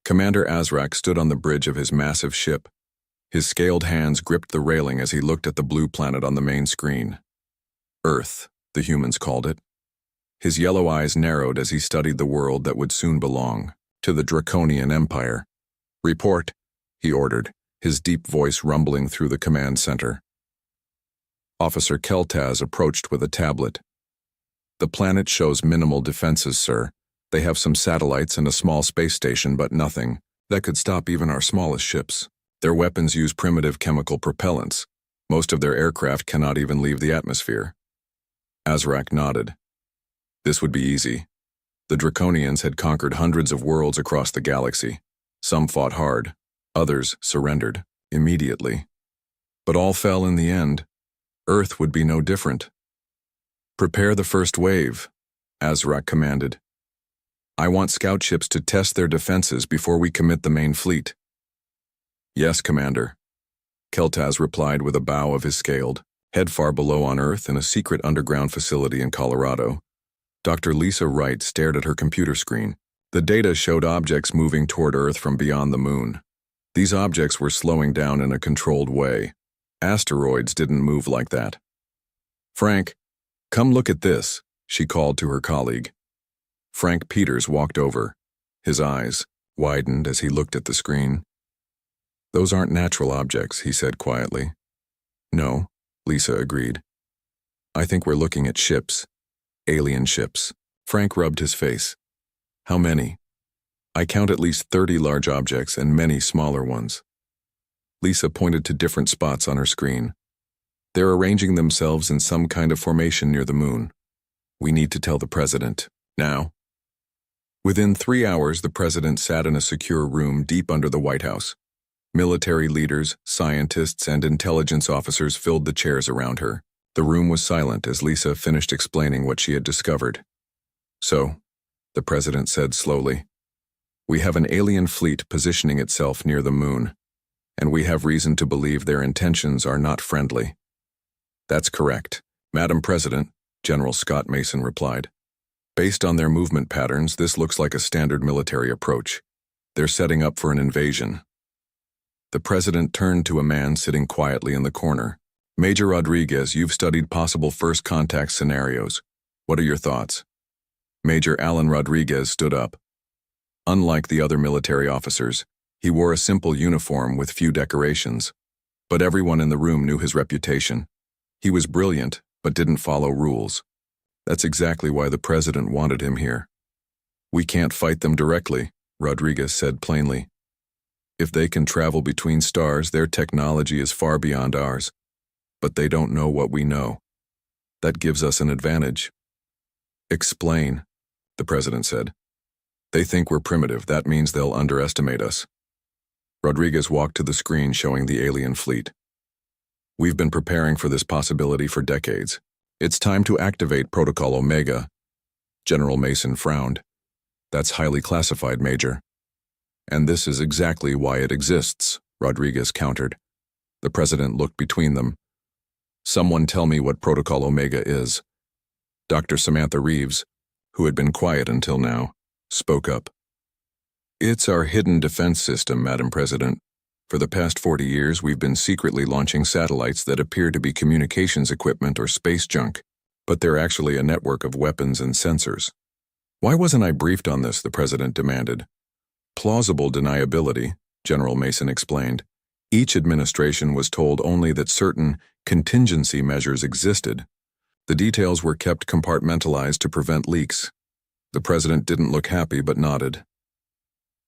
Commander Azrak stood on the bridge of his massive ship. His scaled hands gripped the railing as he looked at the blue planet on the main screen. Earth, the humans called it. His yellow eyes narrowed as he studied the world that would soon belong to the Draconian Empire. "Report," he ordered, his deep voice rumbling through the command center. Officer Keltaz approached with a tablet. "The planet shows minimal defenses, sir. They have some satellites and a small space station, but nothing that could stop even our smallest ships. Their weapons use primitive chemical propellants. Most of their aircraft cannot even leave the atmosphere." Azrak nodded. This would be easy. The Draconians had conquered hundreds of worlds across the galaxy. Some fought hard, others surrendered immediately. But all fell in the end. Earth would be no different. "Prepare the first wave," Azrak commanded. "I want scout ships to test their defenses before we commit the main fleet." "Yes, Commander," Keltaz replied with a bow of his scaled head. Far below on Earth, in a secret underground facility in Colorado, Dr. Lisa Wright stared at her computer screen. The data showed objects moving toward Earth from beyond the moon. These objects were slowing down in a controlled way. Asteroids didn't move like that. "Frank, come look at this," she called to her colleague. Frank Peters walked over. His eyes widened as he looked at the screen. "Those aren't natural objects," he said quietly. "No," Lisa agreed. "I think we're looking at ships. Alien ships." Frank rubbed his face. "How many?" "I count at least 30 large objects and many smaller ones." Lisa pointed to different spots on her screen. "They're arranging themselves in some kind of formation near the moon. We need to tell the president. Now." Within 3 hours, the president sat in a secure room deep under the White House. Military leaders, scientists, and intelligence officers filled the chairs around her. The room was silent as Lisa finished explaining what she had discovered. "So," the president said slowly, "we have an alien fleet positioning itself near the moon, and we have reason to believe their intentions are not friendly." "That's correct, Madam President," General Scott Mason replied. "Based on their movement patterns, this looks like a standard military approach. They're setting up for an invasion." The president turned to a man sitting quietly in the corner. "Major Rodriguez, you've studied possible first contact scenarios. What are your thoughts?" Major Alan Rodriguez stood up. Unlike the other military officers, he wore a simple uniform with few decorations. But everyone in the room knew his reputation. He was brilliant, but didn't follow rules. That's exactly why the president wanted him here. "We can't fight them directly," Rodriguez said plainly. "If they can travel between stars, their technology is far beyond ours. But they don't know what we know. That gives us an advantage." "Explain," the president said. "They think we're primitive. That means they'll underestimate us." Rodriguez walked to the screen showing the alien fleet. "We've been preparing for this possibility for decades. It's time to activate Protocol Omega." General Mason frowned. "That's highly classified, Major." "And this is exactly why it exists," Rodriguez countered. The president looked between them. "Someone tell me what Protocol Omega is." Dr. Samantha Reeves, who had been quiet until now, spoke up. "It's our hidden defense system, Madam President. For the past 40 years, we've been secretly launching satellites that appear to be communications equipment or space junk, but they're actually a network of weapons and sensors." "Why wasn't I briefed on this?" the president demanded. "Plausible deniability," General Mason explained. "Each administration was told only that certain contingency measures existed. The details were kept compartmentalized to prevent leaks." The president didn't look happy but nodded.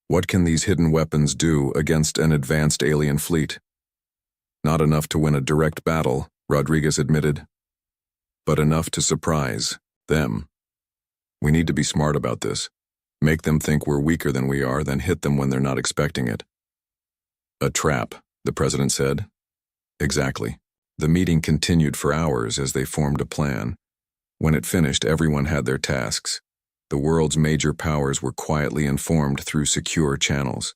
"What can these hidden weapons do against an advanced alien fleet?" "Not enough to win a direct battle," Rodriguez admitted, "but enough to surprise them. We need to be smart about this. Make them think we're weaker than we are, then hit them when they're not expecting it." "A trap," the president said. "Exactly." The meeting continued for hours as they formed a plan. When it finished, everyone had their tasks. The world's major powers were quietly informed through secure channels.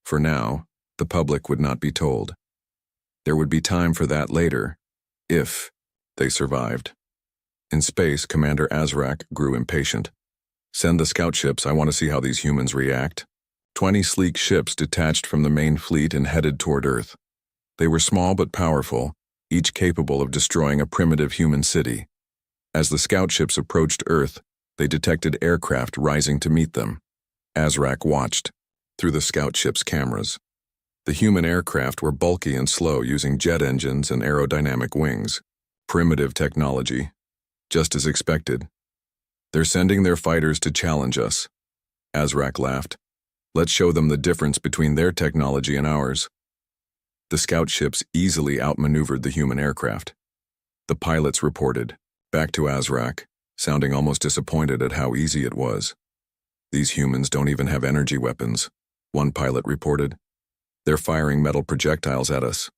For now, the public would not be told. There would be time for that later, if they survived. In space, Commander Azrak grew impatient. "Send the scout ships. I want to see how these humans react." 20 sleek ships detached from the main fleet and headed toward Earth. They were small but powerful, each capable of destroying a primitive human city. As the scout ships approached Earth, they detected aircraft rising to meet them. Azrak watched through the scout ship's cameras. The human aircraft were bulky and slow, using jet engines and aerodynamic wings. Primitive technology, just as expected. They're sending their fighters to challenge us. Azrak laughed. Let's show them the difference between their technology and ours. The scout ships easily outmaneuvered the human aircraft. The pilots reported, back to Azrak, sounding almost disappointed at how easy it was. These humans don't even have energy weapons, one pilot reported. They're firing metal projectiles at us.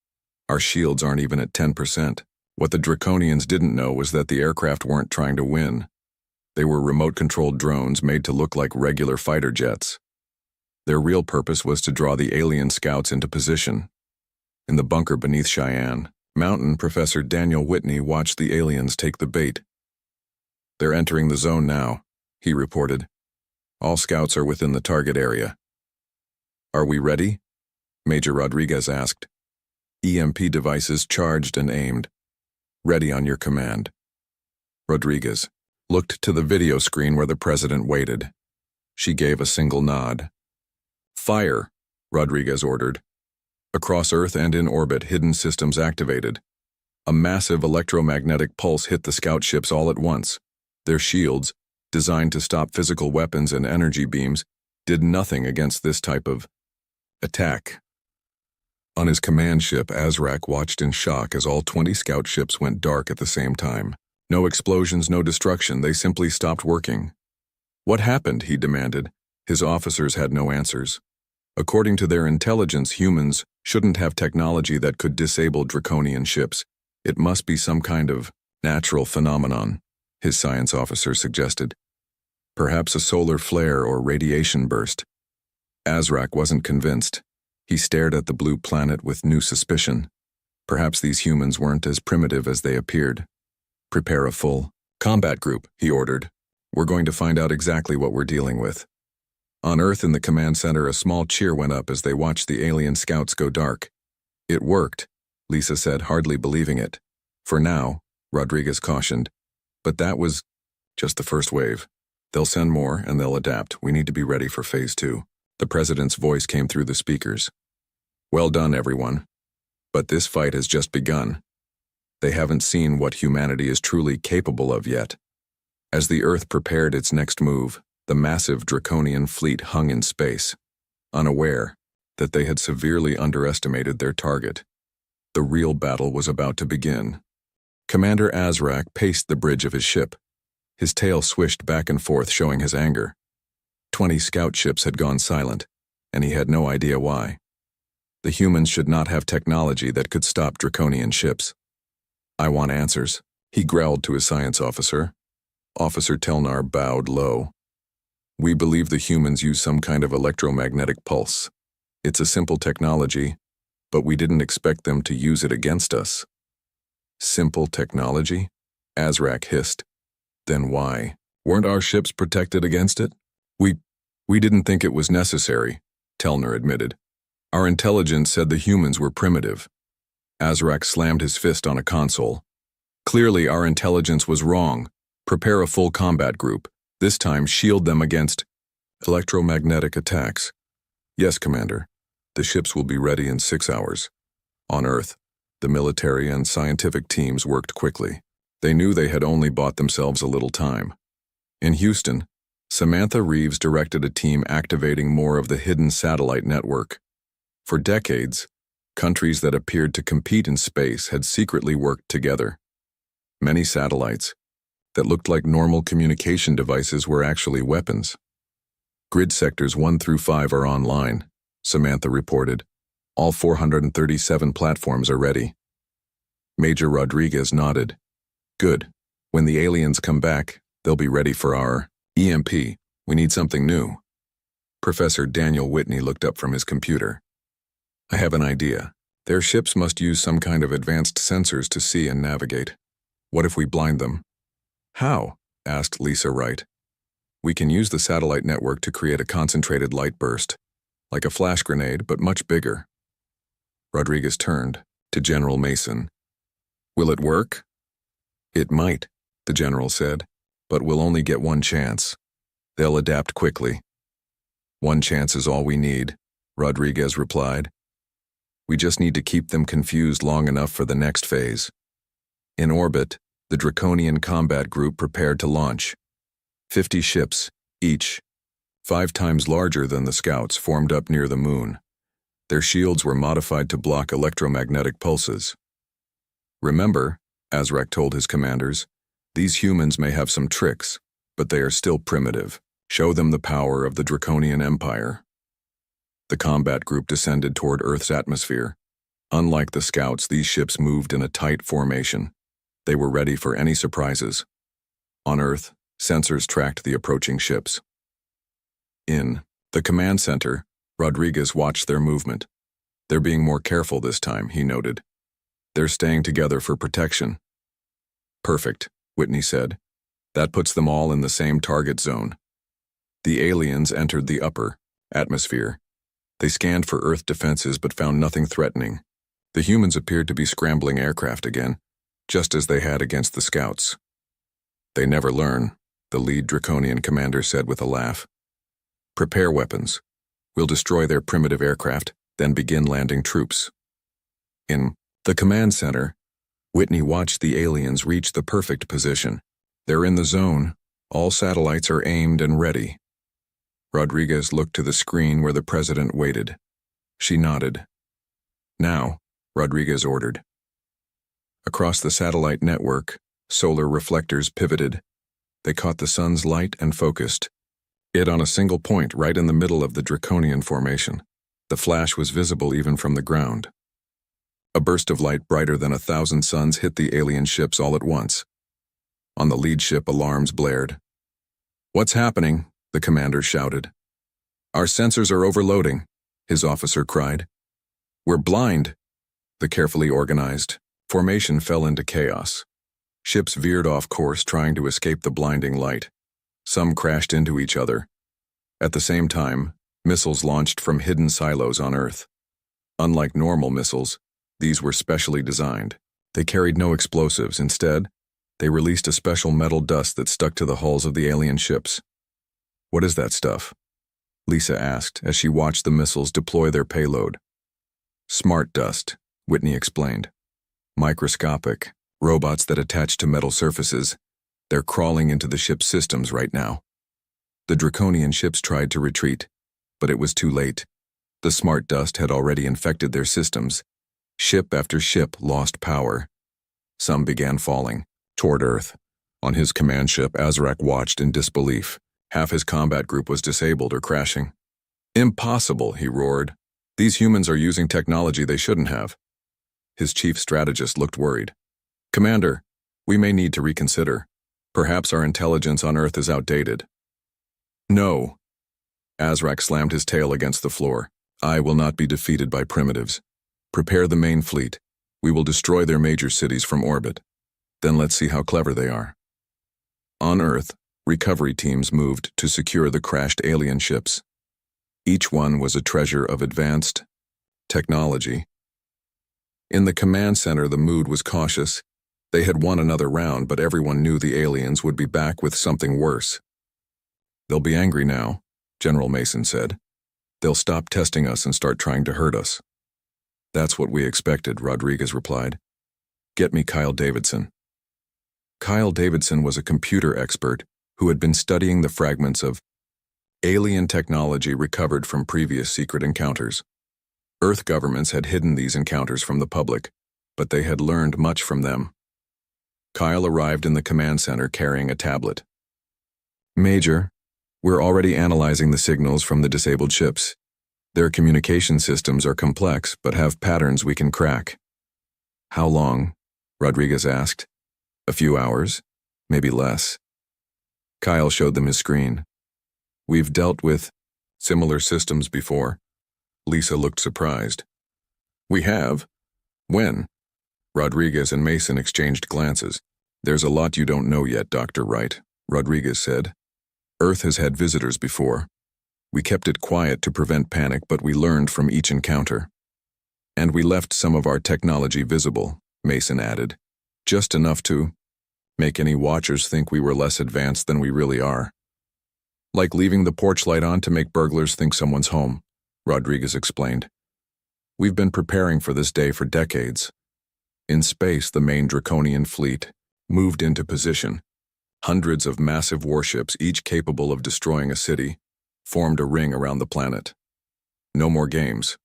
Our shields aren't even at 10%. What the Draconians didn't know was that the aircraft weren't trying to win. They were remote-controlled drones made to look like regular fighter jets. Their real purpose was to draw the alien scouts into position. In the bunker beneath Cheyenne Mountain, Professor Daniel Whitney watched the aliens take the bait. They're entering the zone now, he reported. All scouts are within the target area. Are we ready? Major Rodriguez asked. EMP devices charged and aimed. Ready on your command. Rodriguez looked to the video screen where the president waited. She gave a single nod. Fire, Rodriguez ordered. Across Earth and in orbit, hidden systems activated. A massive electromagnetic pulse hit the scout ships all at once. Their shields, designed to stop physical weapons and energy beams, did nothing against this type of attack. On his command ship, Azrak watched in shock as all 20 scout ships went dark at the same time. No explosions, no destruction, they simply stopped working. What happened, he demanded. His officers had no answers. According to their intelligence, humans shouldn't have technology that could disable Draconian ships. It must be some kind of natural phenomenon, his science officer suggested. Perhaps a solar flare or radiation burst. Azrak wasn't convinced. He stared at the blue planet with new suspicion. Perhaps these humans weren't as primitive as they appeared. Prepare a full combat group, he ordered. We're going to find out exactly what we're dealing with. On Earth in the command center, a small cheer went up as they watched the alien scouts go dark. It worked, Lisa said, hardly believing it. For now, Rodriguez cautioned. But that was just the first wave. They'll send more and they'll adapt. We need to be ready for phase 2. The president's voice came through the speakers. Well done, everyone. But this fight has just begun. They haven't seen what humanity is truly capable of yet. As the Earth prepared its next move, the massive Draconian fleet hung in space, unaware that they had severely underestimated their target. The real battle was about to begin. Commander Azrak paced the bridge of his ship. His tail swished back and forth, showing his anger. 20 scout ships had gone silent, and he had no idea why. The humans should not have technology that could stop Draconian ships. I want answers, he growled to his science officer. Officer Telnar bowed low. We believe the humans use some kind of electromagnetic pulse. It's a simple technology, but we didn't expect them to use it against us. Simple technology? Azrak hissed. Then why? Weren't our ships protected against it? We didn't think it was necessary, Telnar admitted. Our intelligence said the humans were primitive. Azrak slammed his fist on a console. Clearly our intelligence was wrong. Prepare a full combat group. This time shield them against electromagnetic attacks. Yes, Commander. The ships will be ready in 6 hours. On Earth, the military and scientific teams worked quickly. They knew they had only bought themselves a little time. In Houston, Samantha Reeves directed a team activating more of the hidden satellite network. For decades, countries that appeared to compete in space had secretly worked together. Many satellites that looked like normal communication devices were actually weapons. Grid sectors 1 through 5 are online, Samantha reported. All 437 platforms are ready. Major Rodriguez nodded. Good. When the aliens come back, they'll be ready for our EMP. We need something new. Professor Daniel Whitney looked up from his computer. I have an idea. Their ships must use some kind of advanced sensors to see and navigate. What if we blind them? How? Asked Lisa Wright. We can use the satellite network to create a concentrated light burst. like a flash grenade, but much bigger. Rodriguez turned to General Mason. Will it work? It might, the general said, but we'll only get one chance. They'll adapt quickly. One chance is all we need, Rodriguez replied. We just need to keep them confused long enough for the next phase. In orbit, the Draconian combat group prepared to launch. 50 ships, each, 5 times larger than the scouts, formed up near the moon. Their shields were modified to block electromagnetic pulses. Remember, Azrak told his commanders, these humans may have some tricks, but they are still primitive. Show them the power of the Draconian Empire. The combat group descended toward Earth's atmosphere. Unlike the scouts, these ships moved in a tight formation. They were ready for any surprises. On Earth, sensors tracked the approaching ships. In the command center, Rodriguez watched their movement. They're being more careful this time, he noted. They're staying together for protection. Perfect, Whitney said. That puts them all in the same target zone. The aliens entered the upper atmosphere. They scanned for Earth defenses but found nothing threatening. The humans appeared to be scrambling aircraft again, just as they had against the scouts. They never learn, the lead Draconian commander said with a laugh. Prepare weapons. We'll destroy their primitive aircraft, then begin landing troops. In the command center, Whitney watched the aliens reach the perfect position. They're in the zone. All satellites are aimed and ready. Rodriguez looked to the screen where the president waited. She nodded. Now, Rodriguez ordered. Across the satellite network, solar reflectors pivoted. They caught the sun's light and focused it on a single point right in the middle of the Draconian formation. The flash was visible even from the ground. A burst of light brighter than 1,000 suns hit the alien ships all at once. On the lead ship, alarms blared. What's happening? The commander shouted. Our sensors are overloading, his officer cried. We're blind. The carefully organized formation fell into chaos. Ships veered off course trying to escape the blinding light. Some crashed into each other. At the same time, missiles launched from hidden silos on Earth. Unlike normal missiles, these were specially designed. They carried no explosives. Instead, they released a special metal dust that stuck to the hulls of the alien ships. What is that stuff? Lisa asked as she watched the missiles deploy their payload. Smart dust, Whitney explained. Microscopic, robots that attach to metal surfaces. They're crawling into the ship's systems right now. The Draconian ships tried to retreat, but it was too late. The smart dust had already infected their systems. Ship after ship lost power. Some began falling toward Earth. On his command ship, Azrak watched in disbelief. Half his combat group was disabled or crashing. Impossible, he roared. These humans are using technology they shouldn't have. His chief strategist looked worried. Commander, we may need to reconsider. Perhaps our intelligence on Earth is outdated. No. Azrak slammed his tail against the floor. I will not be defeated by primitives. Prepare the main fleet. We will destroy their major cities from orbit. Then let's see how clever they are. On Earth, recovery teams moved to secure the crashed alien ships. Each one was a treasure of advanced technology. In the command center, the mood was cautious. They had won another round, but everyone knew the aliens would be back with something worse. They'll be angry now, General Mason said. They'll stop testing us and start trying to hurt us. That's what we expected, Rodriguez replied. Get me Kyle Davidson. Kyle Davidson was a computer expert who had been studying the fragments of alien technology recovered from previous secret encounters. Earth governments had hidden these encounters from the public, but they had learned much from them. Kyle arrived in the command center carrying a tablet. Major, we're already analyzing the signals from the disabled ships. Their communication systems are complex, but have patterns we can crack. How long? Rodriguez asked. A few hours, maybe less. Kyle showed them his screen. We've dealt with similar systems before. Lisa looked surprised. We have? When? Rodriguez and Mason exchanged glances. There's a lot you don't know yet, Dr. Wright, Rodriguez said. Earth has had visitors before. We kept it quiet to prevent panic, but we learned from each encounter. And we left some of our technology visible, Mason added, just enough to make any watchers think we were less advanced than we really are. Like leaving the porch light on to make burglars think someone's home, Rodriguez explained. We've been preparing for this day for decades. In space, the main Draconian fleet moved into position. Hundreds of massive warships, each capable of destroying a city, formed a ring around the planet. No more games,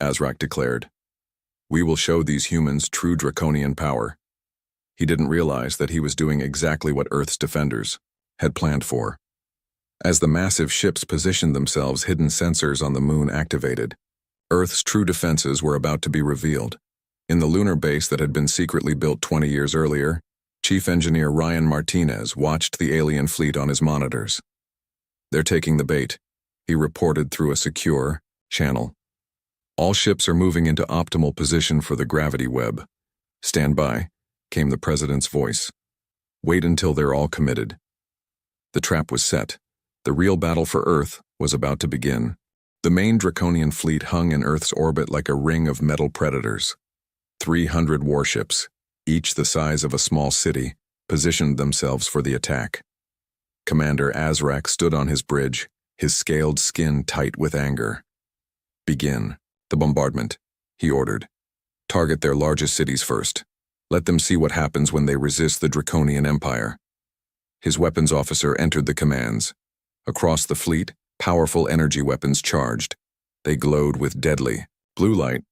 Azrak declared. We will show these humans true Draconian power. He didn't realize that he was doing exactly what Earth's defenders had planned for. As the massive ships positioned themselves, hidden sensors on the moon activated. Earth's true defenses were about to be revealed. In the lunar base that had been secretly built 20 years earlier, Chief Engineer Ryan Martinez watched the alien fleet on his monitors. They're taking the bait, he reported through a secure channel. All ships are moving into optimal position for the gravity web. Stand by, came the president's voice. Wait until they're all committed. The trap was set. The real battle for Earth was about to begin. The main Draconian fleet hung in Earth's orbit like a ring of metal predators. 300 warships, each the size of a small city, positioned themselves for the attack. Commander Azrak stood on his bridge, his scaled skin tight with anger. Begin the bombardment, he ordered. Target their largest cities first. Let them see what happens when they resist the Draconian Empire. His weapons officer entered the commands. Across the fleet, powerful energy weapons charged. They glowed with deadly blue light,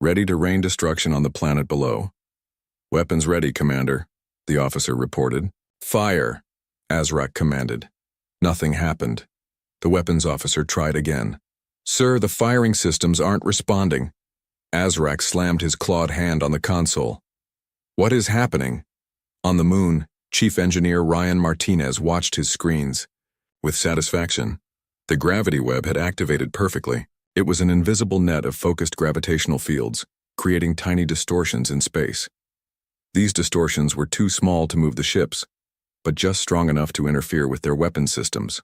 ready to rain destruction on the planet below. Weapons ready, Commander, the officer reported. Fire, Azrak commanded. Nothing happened. The weapons officer tried again. Sir, the firing systems aren't responding. Azrak slammed his clawed hand on the console. What is happening? On the moon, Chief Engineer Ryan Martinez watched his screens. With satisfaction, the gravity web had activated perfectly. It was an invisible net of focused gravitational fields, creating tiny distortions in space. These distortions were too small to move the ships, but just strong enough to interfere with their weapon systems.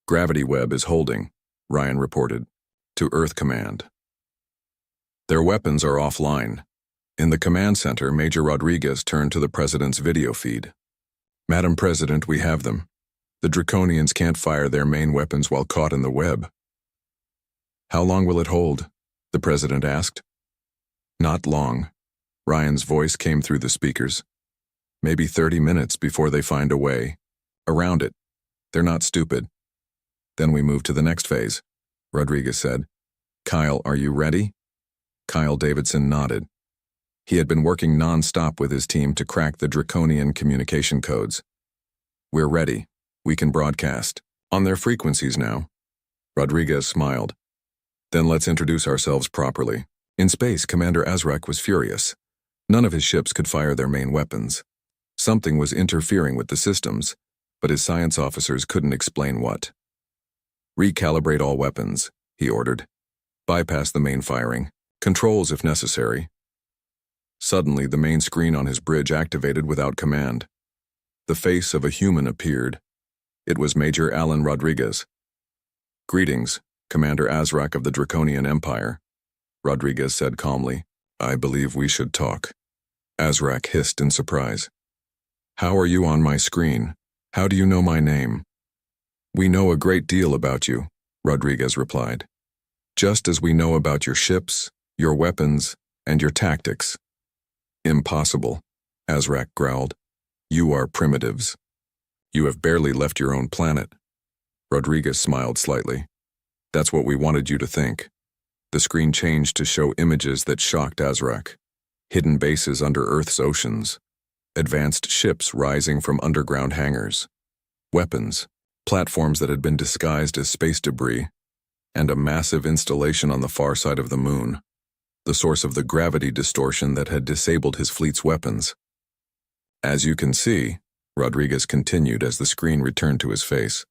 Gravity web is holding, Ryan reported, to Earth Command. Their weapons are offline. In the command center, Major Rodriguez turned to the president's video feed. Madam President, we have them. The Draconians can't fire their main weapons while caught in the web. How long will it hold? The president asked. Not long. Ryan's voice came through the speakers. Maybe 30 minutes before they find a way around it. They're not stupid. Then we move to the next phase, Rodriguez said. Kyle, are you ready? Kyle Davidson nodded. He had been working non-stop with his team to crack the Draconian communication codes. We're ready. We can broadcast on their frequencies now. Rodriguez smiled. Then let's introduce ourselves properly. In space, Commander Azrak was furious. None of his ships could fire their main weapons. Something was interfering with the systems, but his science officers couldn't explain what. Recalibrate all weapons, he ordered. Bypass the main firing. Controls if necessary. Suddenly, the main screen on his bridge activated without command. The face of a human appeared. It was Major Alan Rodriguez. Greetings, Commander Azrak of the Draconian Empire, Rodriguez said calmly. I believe we should talk. Azrak hissed in surprise. How are you on my screen? How do you know my name? We know a great deal about you, Rodriguez replied. Just as we know about your ships, your weapons, and your tactics. Impossible, Azrak growled. You are primitives. You have barely left your own planet. Rodriguez smiled slightly. That's what we wanted you to think. The screen changed to show images that shocked Azrak. Hidden bases under Earth's oceans. Advanced ships rising from underground hangars. Weapons, platforms that had been disguised as space debris, and a massive installation on the far side of the moon, the source of the gravity distortion that had disabled his fleet's weapons. As you can see, Rodriguez continued as the screen returned to his face,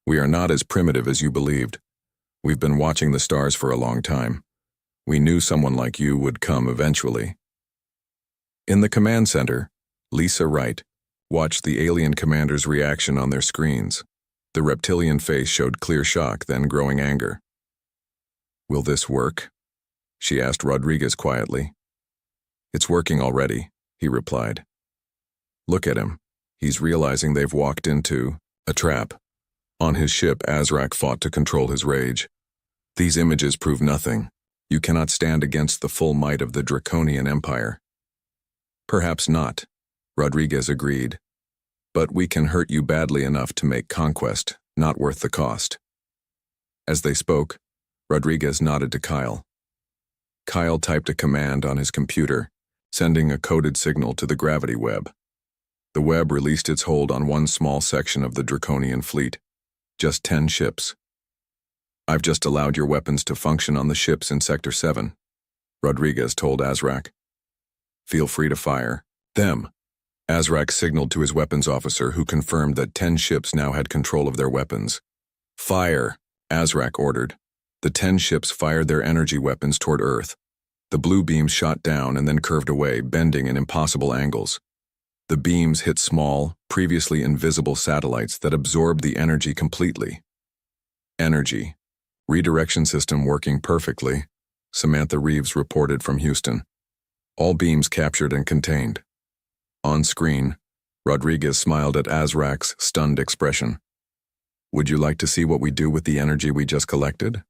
we are not as primitive as you believed. We've been watching the stars for a long time. We knew someone like you would come eventually. In the command center, Lisa Wright watched the alien commander's reaction on their screens. The reptilian face showed clear shock, then growing anger. "Will this work?" she asked Rodriguez quietly. "It's working already," he replied. "Look at him. He's realizing they've walked into a trap." On his ship, Azrak fought to control his rage. "These images prove nothing. You cannot stand against the full might of the Draconian Empire." "Perhaps not," Rodriguez agreed. "But we can hurt you badly enough to make conquest not worth the cost." As they spoke, Rodriguez nodded to Kyle. Kyle typed a command on his computer, sending a coded signal to the gravity web. The web released its hold on one small section of the Draconian fleet. Just 10 ships. "I've just allowed your weapons to function on the ships in Sector 7, Rodriguez told Azrak. "Feel free to fire them." Azrak signaled to his weapons officer, who confirmed that 10 ships now had control of their weapons. "Fire," Azrak ordered. The 10 ships fired their energy weapons toward Earth. The blue beams shot down and then curved away, bending in impossible angles. The beams hit small, previously invisible satellites that absorbed the energy completely. "Energy. Redirection system working perfectly," Samantha Reeves reported from Houston. "All beams captured and contained." On screen, Rodriguez smiled at Azrak's stunned expression. "Would you like to see what we do with the energy we just collected?"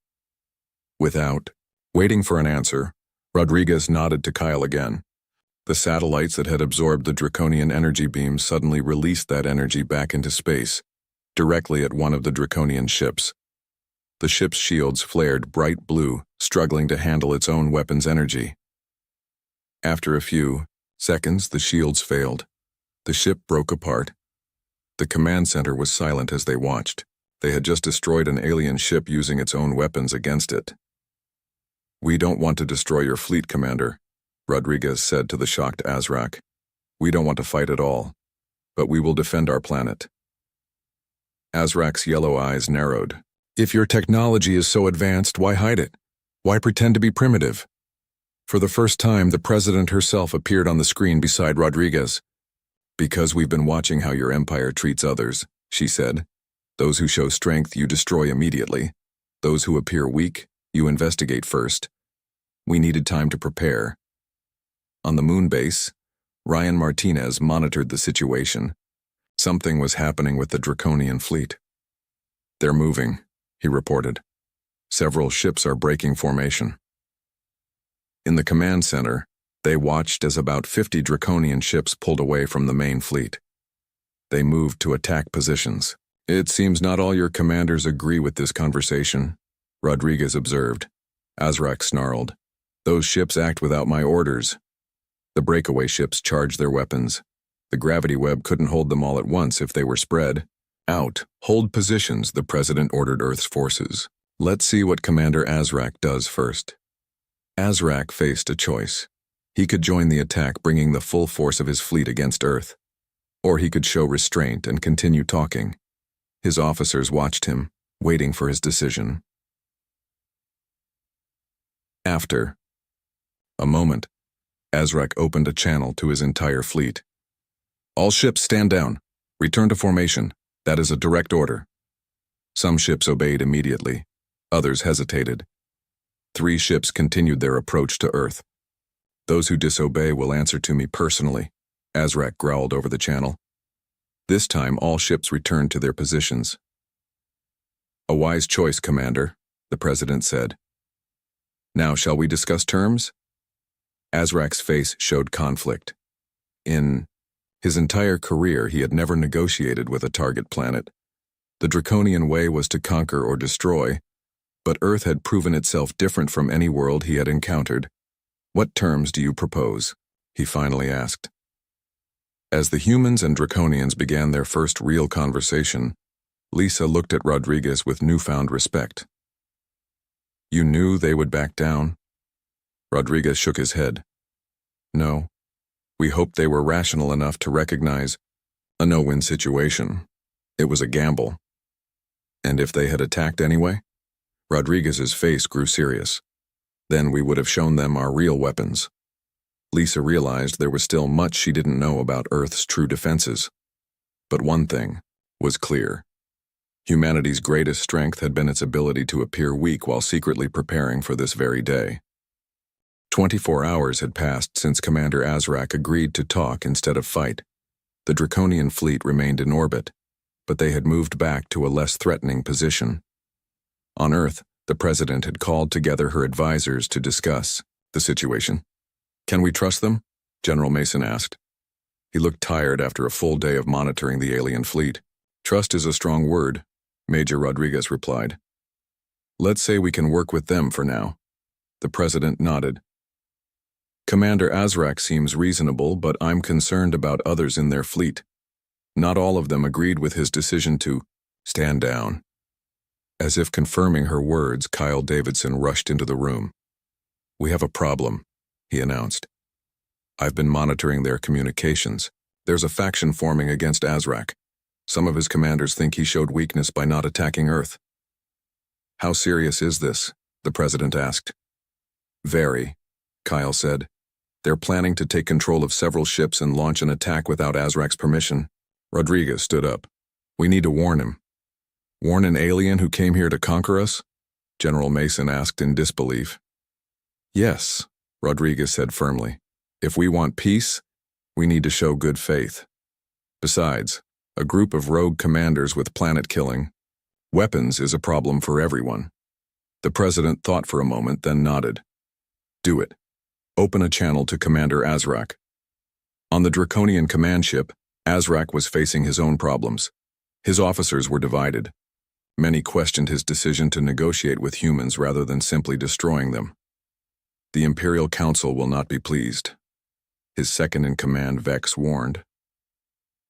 Without waiting for an answer, Rodriguez nodded to Kyle again. The satellites that had absorbed the Draconian energy beams suddenly released that energy back into space, directly at one of the Draconian ships. The ship's shields flared bright blue, struggling to handle its own weapon's energy. After a few seconds, the shields failed. The ship broke apart. The command center was silent as they watched. They had just destroyed an alien ship using its own weapons against it. "We don't want to destroy your fleet, Commander," Rodriguez said to the shocked Azrak. "We don't want to fight at all, but we will defend our planet." Azrak's yellow eyes narrowed. "If your technology is so advanced, why hide it? Why pretend to be primitive?" For the first time, the President herself appeared on the screen beside Rodriguez. "Because we've been watching how your empire treats others," she said. "Those who show strength, you destroy immediately. Those who appear weak, you investigate first. We needed time to prepare." On the moon base, Ryan Martinez monitored the situation. Something was happening with the Draconian fleet. "They're moving," he reported. "Several ships are breaking formation." In the command center, they watched as about 50 Draconian ships pulled away from the main fleet. They moved to attack positions. "It seems not all your commanders agree with this conversation," Rodriguez observed. Azrak snarled. "Those ships act without my orders." The breakaway ships charged their weapons. The gravity web couldn't hold them all at once if they were spread out. "Hold positions," the President ordered Earth's forces. "Let's see what Commander Azrak does first." Azrak faced a choice. He could join the attack, bringing the full force of his fleet against Earth. Or he could show restraint and continue talking. His officers watched him, waiting for his decision. After a moment, Azrak opened a channel to his entire fleet. "All ships stand down. Return to formation. That is a direct order." Some ships obeyed immediately. Others hesitated. 3 ships continued their approach to Earth. "Those who disobey will answer to me personally," Azrak growled over the channel. This time, all ships returned to their positions. "A wise choice, Commander," the President said. "Now, shall we discuss terms?" Azrak's face showed conflict. In his entire career, he had never negotiated with a target planet. The Draconian way was to conquer or destroy, but Earth had proven itself different from any world he had encountered. "What terms do you propose?" he finally asked. As the humans and Draconians began their first real conversation, Lisa looked at Rodriguez with newfound respect. "You knew they would back down?" Rodriguez shook his head. "No. We hoped they were rational enough to recognize a no-win situation. It was a gamble." "And if they had attacked anyway?" Rodriguez's face grew serious. "Then we would have shown them our real weapons." Lisa realized there was still much she didn't know about Earth's true defenses. But one thing was clear. Humanity's greatest strength had been its ability to appear weak while secretly preparing for this very day. 24 hours had passed since Commander Azrak agreed to talk instead of fight. The Draconian fleet remained in orbit, but they had moved back to a less threatening position. On Earth, the President had called together her advisors to discuss the situation. "Can we trust them?" General Mason asked. He looked tired after a full day of monitoring the alien fleet. "Trust is a strong word," Major Rodriguez replied. "Let's say we can work with them for now." The President nodded. "Commander Azrak seems reasonable, but I'm concerned about others in their fleet." Not all of them agreed with his decision to stand down. As if confirming her words, Kyle Davidson rushed into the room. "We have a problem," he announced. "I've been monitoring their communications. There's a faction forming against Azrak. Some of his commanders think he showed weakness by not attacking Earth." "How serious is this?" the President asked. "Very," Kyle said. "They're planning to take control of several ships and launch an attack without Azrak's permission." Rodriguez stood up. "We need to warn him." "Warn an alien who came here to conquer us?" General Mason asked in disbelief. "Yes," Rodriguez said firmly. "If we want peace, we need to show good faith. Besides, a group of rogue commanders with planet-killing weapons is a problem for everyone." The President thought for a moment, then nodded. "Do it. Open a channel to Commander Azrak." On the Draconian command ship, Azrak was facing his own problems. His officers were divided. Many questioned his decision to negotiate with humans rather than simply destroying them. "The Imperial Council will not be pleased," his second-in-command Vex warned.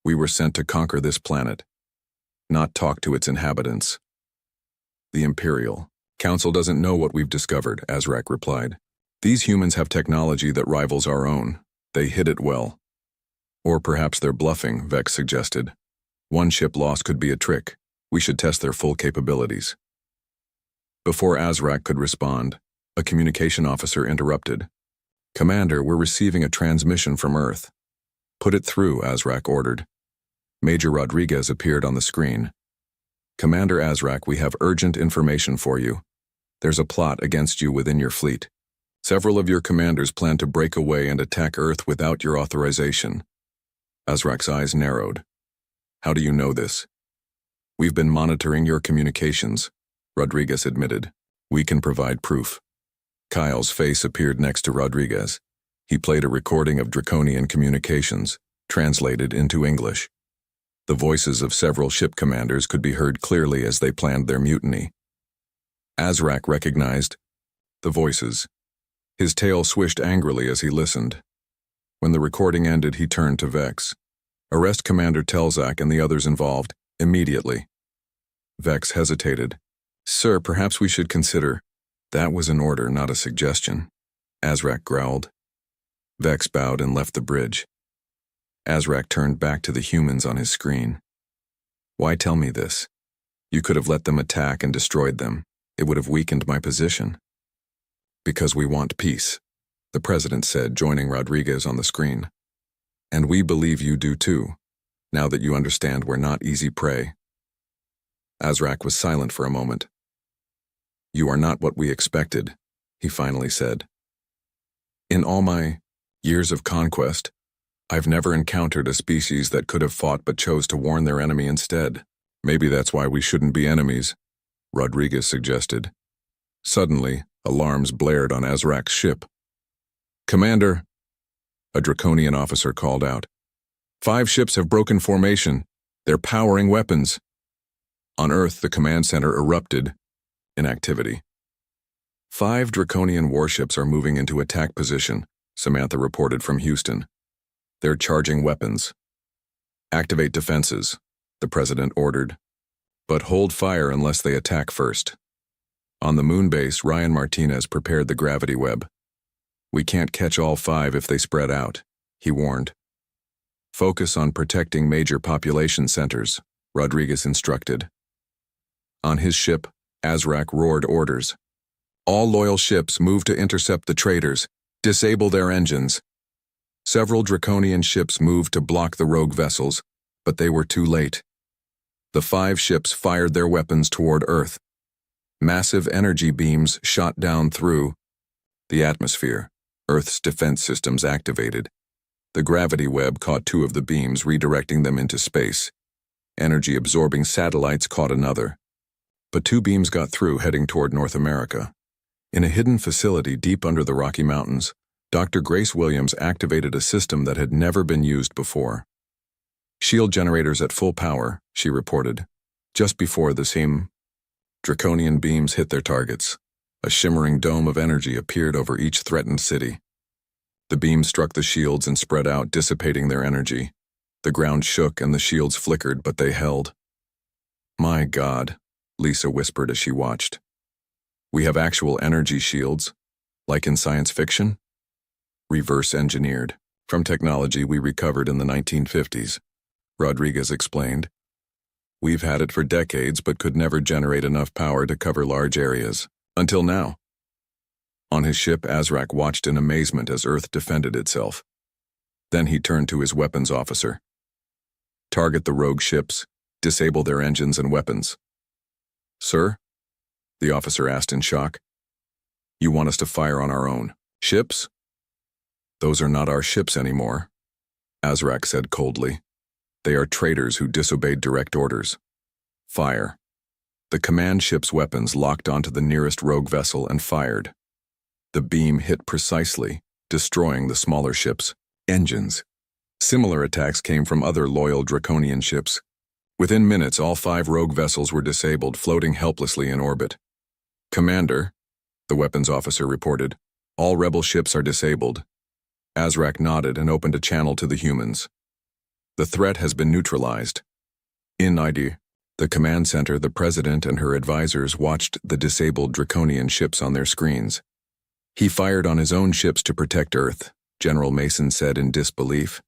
"We were sent to conquer this planet, not talk to its inhabitants." "The Imperial Council doesn't know what we've discovered," Azrak replied. "These humans have technology that rivals our own. They hid it well." "Or perhaps they're bluffing," Vex suggested. "One ship loss could be a trick. We should test their full capabilities." Before Azrak could respond, a communication officer interrupted. "Commander, we're receiving a transmission from Earth." "Put it through," Azrak ordered. Major Rodriguez appeared on the screen. "Commander Azrak, we have urgent information for you. There's a plot against you within your fleet. Several of your commanders plan to break away and attack Earth without your authorization." Azrak's eyes narrowed. "How do you know this?" "We've been monitoring your communications," Rodriguez admitted. "We can provide proof." Kyle's face appeared next to Rodriguez. He played a recording of Draconian communications, translated into English. The voices of several ship commanders could be heard clearly as they planned their mutiny. Azrak recognized the voices. His tail swished angrily as he listened. When the recording ended, he turned to Vex. "Arrest Commander Telzak and the others involved, immediately." Vex hesitated. "Sir, perhaps we should consider—" "That was an order, not a suggestion," Azrak growled. Vex bowed and left the bridge. Azrak turned back to the humans on his screen. "Why tell me this? You could have let them attack and destroyed them. It would have weakened my position." "Because we want peace," the President said, joining Rodriguez on the screen. "And we believe you do too, now that you understand we're not easy prey." Azrak was silent for a moment. "You are not what we expected," he finally said. "In all my years of conquest, I've never encountered a species that could have fought but chose to warn their enemy instead. Maybe that's why we shouldn't be enemies," Rodriguez suggested. Suddenly, alarms blared on Azrak's ship. "Commander," a Draconian officer called out. "5 ships have broken formation. They're powering weapons." On Earth, the command center erupted in activity. 5 Draconian warships are moving into attack position, Samantha reported from Houston. "They're charging weapons." "Activate defenses," the President ordered. "But hold fire unless they attack first." On the moon base, Ryan Martinez prepared the gravity web. "We can't catch all 5 if they spread out," he warned. "Focus on protecting major population centers," Rodriguez instructed. On his ship, Azrak roared orders. "All loyal ships move to intercept the traitors. Disable their engines." Several Draconian ships moved to block the rogue vessels, but they were too late. The 5 ships fired their weapons toward Earth. Massive energy beams shot down through the atmosphere. Earth's defense systems activated. The gravity web caught 2 of the beams, redirecting them into space. Energy-absorbing satellites caught another. But 2 beams got through, heading toward North America. In a hidden facility deep under the Rocky Mountains, Dr. Grace Williams activated a system that had never been used before. "Shield generators at full power," she reported. Just before the same draconian beams hit their targets, a shimmering dome of energy appeared over each threatened city. The beams struck the shields and spread out, dissipating their energy. The ground shook and the shields flickered, but they held. "My God," Lisa whispered as she watched. "We have actual energy shields, like in science fiction?" "Reverse engineered, from technology we recovered in the 1950s, Rodriguez explained. "We've had it for decades but could never generate enough power to cover large areas. Until now." On his ship, Azrak watched in amazement as Earth defended itself. Then he turned to his weapons officer. "Target the rogue ships, disable their engines and weapons." "Sir?" the officer asked in shock. "You want us to fire on our own ships?" "Those are not our ships anymore," Azrak said coldly. "They are traitors who disobeyed direct orders. Fire." The command ship's weapons locked onto the nearest rogue vessel and fired. The beam hit precisely, destroying the smaller ship's engines. Similar attacks came from other loyal draconian ships. Within minutes, all 5 rogue vessels were disabled, floating helplessly in orbit. "Commander," the weapons officer reported, "all rebel ships are disabled." Azrak nodded and opened a channel to the humans. "The threat has been neutralized." In ID, the command center, the president and her advisors watched the disabled draconian ships on their screens. "He fired on his own ships to protect Earth," General Mason said in disbelief.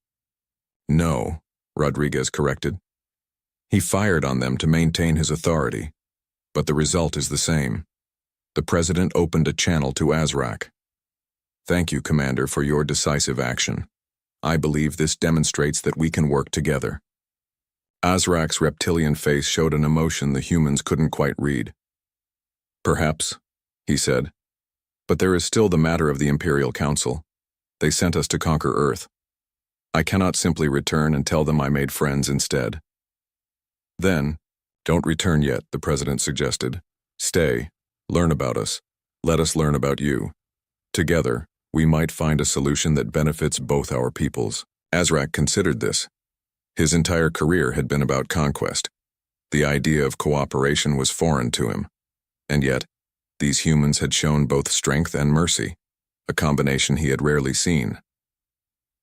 "No," Rodriguez corrected. "He fired on them to maintain his authority, but the result is the same." The president opened a channel to Azrak. "Thank you, Commander, for your decisive action. I believe this demonstrates that we can work together." Azrak's reptilian face showed an emotion the humans couldn't quite read. "Perhaps," he said, "but there is still the matter of the Imperial Council. They sent us to conquer Earth. I cannot simply return and tell them I made friends instead." "Then, don't return yet," the president suggested. "Stay, learn about us, let us learn about you. Together, we might find a solution that benefits both our peoples." Azrak considered this. His entire career had been about conquest. The idea of cooperation was foreign to him. And yet, these humans had shown both strength and mercy, a combination he had rarely seen.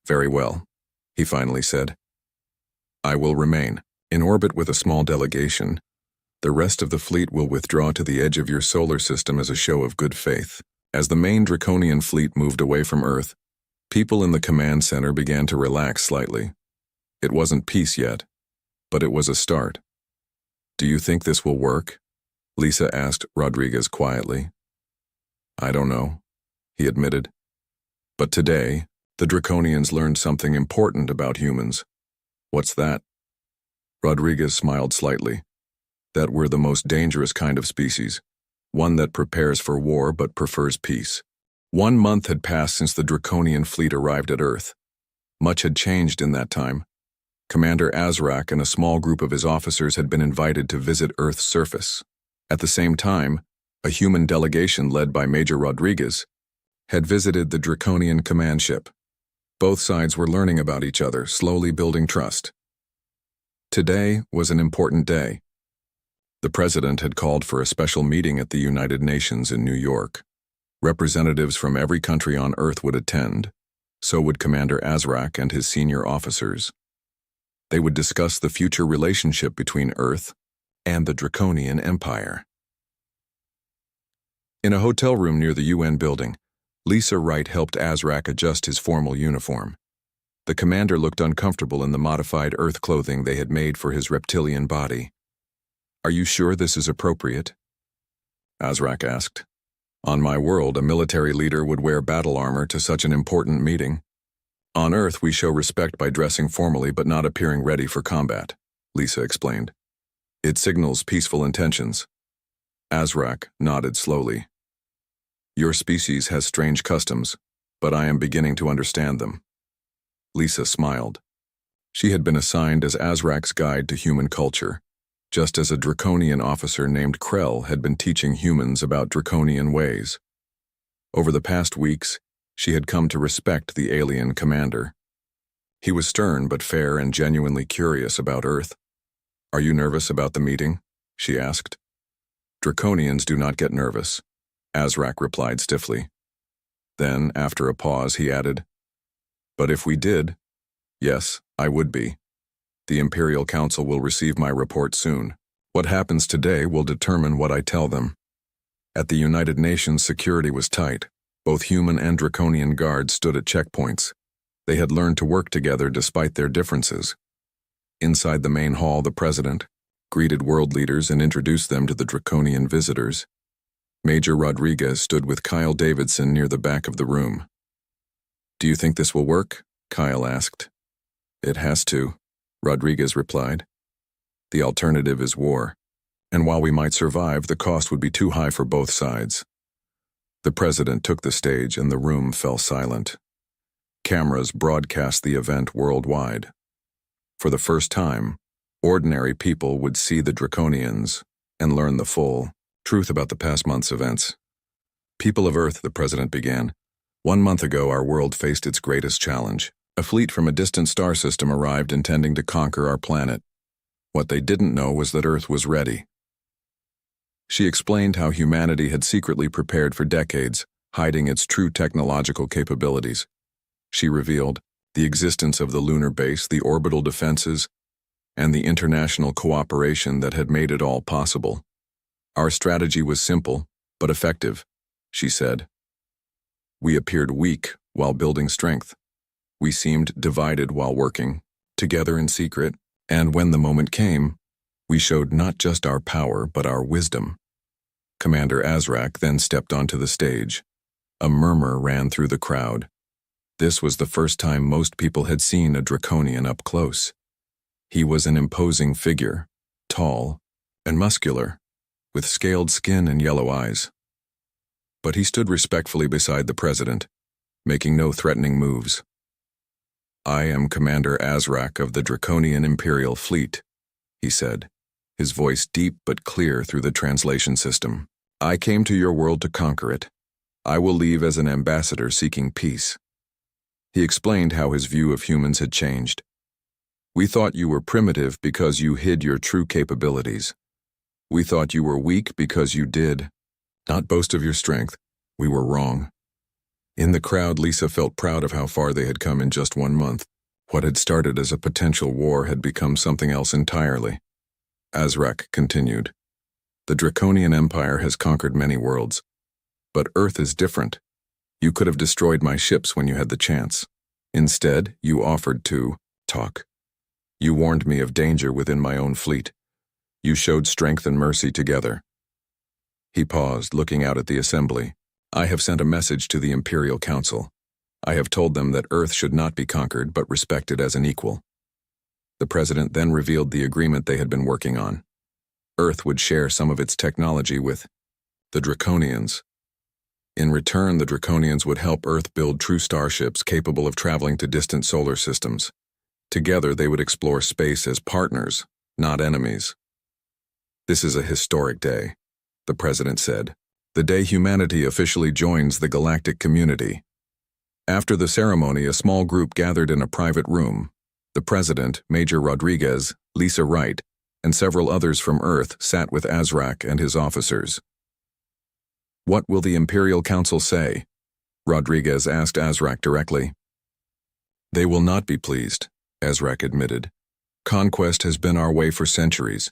"Very well," he finally said. "I will remain in orbit with a small delegation. The rest of the fleet will withdraw to the edge of your solar system as a show of good faith." As the main draconian fleet moved away from Earth, people in the command center began to relax slightly. It wasn't peace yet, but it was a start. "Do you think this will work?" Lisa asked Rodriguez quietly. "I don't know," he admitted. "But today, the Draconians learned something important about humans." "What's that?" Rodriguez smiled slightly. "That we're the most dangerous kind of species, one that prepares for war but prefers peace." 1 month had passed since the Draconian fleet arrived at Earth. Much had changed in that time. Commander Azrak and a small group of his officers had been invited to visit Earth's surface. At the same time, a human delegation led by Major Rodriguez had visited the Draconian command ship. Both sides were learning about each other, slowly building trust. Today was an important day. The president had called for a special meeting at the United Nations in New York. Representatives from every country on Earth would attend. So would Commander Azrak and his senior officers. They would discuss the future relationship between Earth and the Draconian Empire. In a hotel room near the UN building, Lisa Wright helped Azrak adjust his formal uniform. The commander looked uncomfortable in the modified Earth clothing they had made for his reptilian body. "Are you sure this is appropriate?" Azrak asked. "On my world, a military leader would wear battle armor to such an important meeting. On Earth, we show respect by dressing formally but not appearing ready for combat," Lisa explained. It signals peaceful intentions. Azrak nodded slowly. Your species has strange customs, but I am beginning to understand them. Lisa smiled. She had been assigned as Azrak's guide to human culture, just as a draconian officer named Krell had been teaching humans about draconian ways. Over the past weeks, she had come to respect the alien commander. He was stern but fair and genuinely curious about Earth. Are you nervous about the meeting? She asked. Draconians do not get nervous, Azrak replied stiffly. Then, after a pause, he added, but if we did, yes, I would be. The Imperial Council will receive my report soon. What happens today will determine what I tell them. At the United Nations, security was tight. Both human and draconian guards stood at checkpoints. They had learned to work together despite their differences. Inside the main hall, the president greeted world leaders and introduced them to the draconian visitors. Major Rodriguez stood with Kyle Davidson near the back of the room. Do you think this will work? Kyle asked. It has to, Rodriguez replied. The alternative is war, and while we might survive, the cost would be too high for both sides. The president took the stage and the room fell silent. Cameras broadcast the event worldwide. For the first time, ordinary people would see the Draconians and learn the full truth about the past month's events. People of Earth, the president began. 1 month ago, our world faced its greatest challenge. A fleet from a distant star system arrived intending to conquer our planet. What they didn't know was that Earth was ready. She explained how humanity had secretly prepared for decades, hiding its true technological capabilities. She revealed the existence of the lunar base, the orbital defenses, and the international cooperation that had made it all possible. Our strategy was simple, but effective, she said. We appeared weak while building strength. We seemed divided while working, together in secret, and when the moment came, we showed not just our power but our wisdom. Commander Azrak then stepped onto the stage. A murmur ran through the crowd. This was the first time most people had seen a Draconian up close. He was an imposing figure, tall and muscular, with scaled skin and yellow eyes. But he stood respectfully beside the president, making no threatening moves. I am Commander Azrak of the Draconian Imperial Fleet, he said, his voice deep but clear through the translation system. I came to your world to conquer it. I will leave as an ambassador seeking peace. He explained how his view of humans had changed. We thought you were primitive because you hid your true capabilities. We thought you were weak because you did not boast of your strength. We were wrong. In the crowd, Lisa felt proud of how far they had come in just 1 month. What had started as a potential war had become something else entirely. Azrak continued. The Draconian Empire has conquered many worlds. But Earth is different. You could have destroyed my ships when you had the chance. Instead, you offered to talk. You warned me of danger within my own fleet. You showed strength and mercy together. He paused, looking out at the assembly. I have sent a message to the Imperial Council. I have told them that Earth should not be conquered but respected as an equal. The president then revealed the agreement they had been working on. Earth would share some of its technology with the Draconians. In return, the Draconians would help Earth build true starships capable of traveling to distant solar systems. Together, they would explore space as partners, not enemies. This is a historic day, the president said. The day humanity officially joins the galactic community. After the ceremony, a small group gathered in a private room. The president, Major Rodriguez, Lisa Wright, and several others from Earth sat with Azrak and his officers. What will the Imperial Council say? Rodriguez asked Azrak directly. They will not be pleased, Azrak admitted. Conquest has been our way for centuries,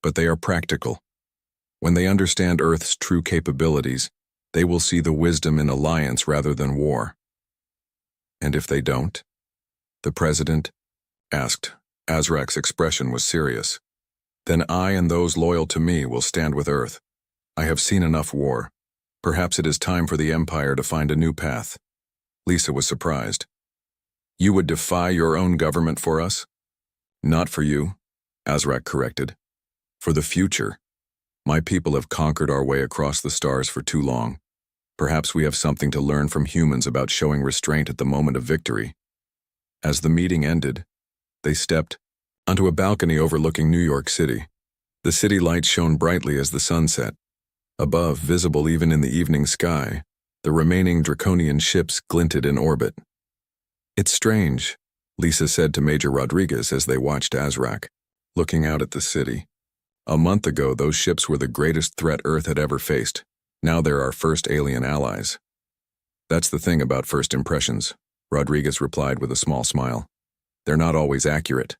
but they are practical. When they understand Earth's true capabilities, they will see the wisdom in alliance rather than war. And if they don't? The president asked. Azrak's expression was serious. Then I and those loyal to me will stand with Earth. I have seen enough war. Perhaps it is time for the Empire to find a new path. Lisa was surprised. You would defy your own government for us? Not for you, Azrak corrected. For the future. My people have conquered our way across the stars for too long. Perhaps we have something to learn from humans about showing restraint at the moment of victory. As the meeting ended, they stepped onto a balcony overlooking New York City. The city lights shone brightly as the sun set. Above, visible even in the evening sky, the remaining draconian ships glinted in orbit. "It's strange," Lisa said to Major Rodriguez as they watched Azrak, looking out at the city. "A month ago, those ships were the greatest threat Earth had ever faced. Now they're our first alien allies." "That's the thing about first impressions," Rodriguez replied with a small smile. "They're not always accurate."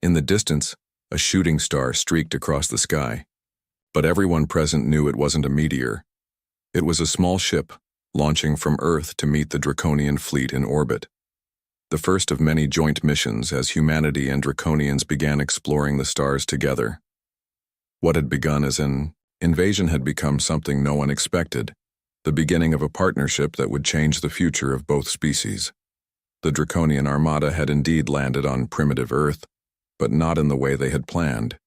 In the distance, a shooting star streaked across the sky. But everyone present knew it wasn't a meteor. It was a small ship, launching from Earth to meet the Draconian fleet in orbit. The first of many joint missions as humanity and Draconians began exploring the stars together. What had begun as an invasion had become something no one expected, the beginning of a partnership that would change the future of both species. The Draconian armada had indeed landed on primitive Earth, but not in the way they had planned,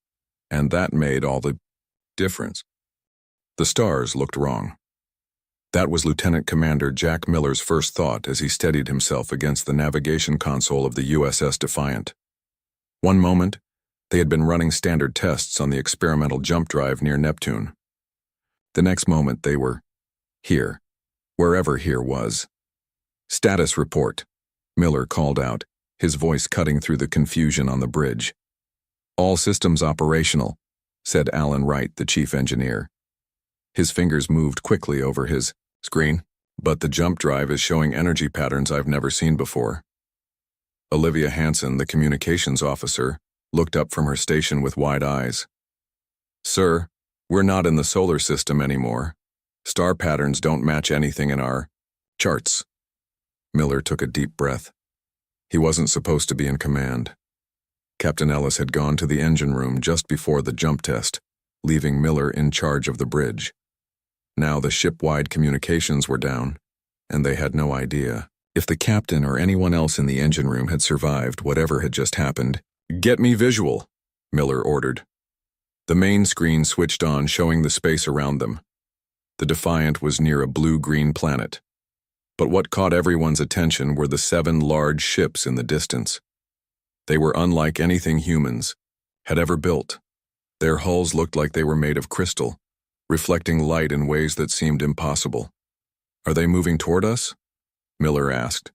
and that made all the difference. The stars looked wrong. That was Lieutenant Commander Jack Miller's first thought as he steadied himself against the navigation console of the USS Defiant. One moment, they had been running standard tests on the experimental jump drive near Neptune. The next moment they were here, wherever here was. "Status report," Miller called out, his voice cutting through the confusion on the bridge. "All systems operational," said Alan Wright, the chief engineer. His fingers moved quickly over his screen, but the jump drive is showing energy patterns I've never seen before. Olivia Hansen, the communications officer, looked up from her station with wide eyes. "Sir, we're not in the solar system anymore. Star patterns don't match anything in our charts." Miller took a deep breath. He wasn't supposed to be in command. Captain Ellis had gone to the engine room just before the jump test, leaving Miller in charge of the bridge. Now the ship-wide communications were down, and they had no idea if the captain or anyone else in the engine room had survived whatever had just happened. "Get me visual," Miller ordered. The main screen switched on, showing the space around them. The Defiant was near a blue-green planet. But what caught everyone's attention were the 7 large ships in the distance. They were unlike anything humans had ever built. Their hulls looked like they were made of crystal, reflecting light in ways that seemed impossible. "Are they moving toward us?" Miller asked.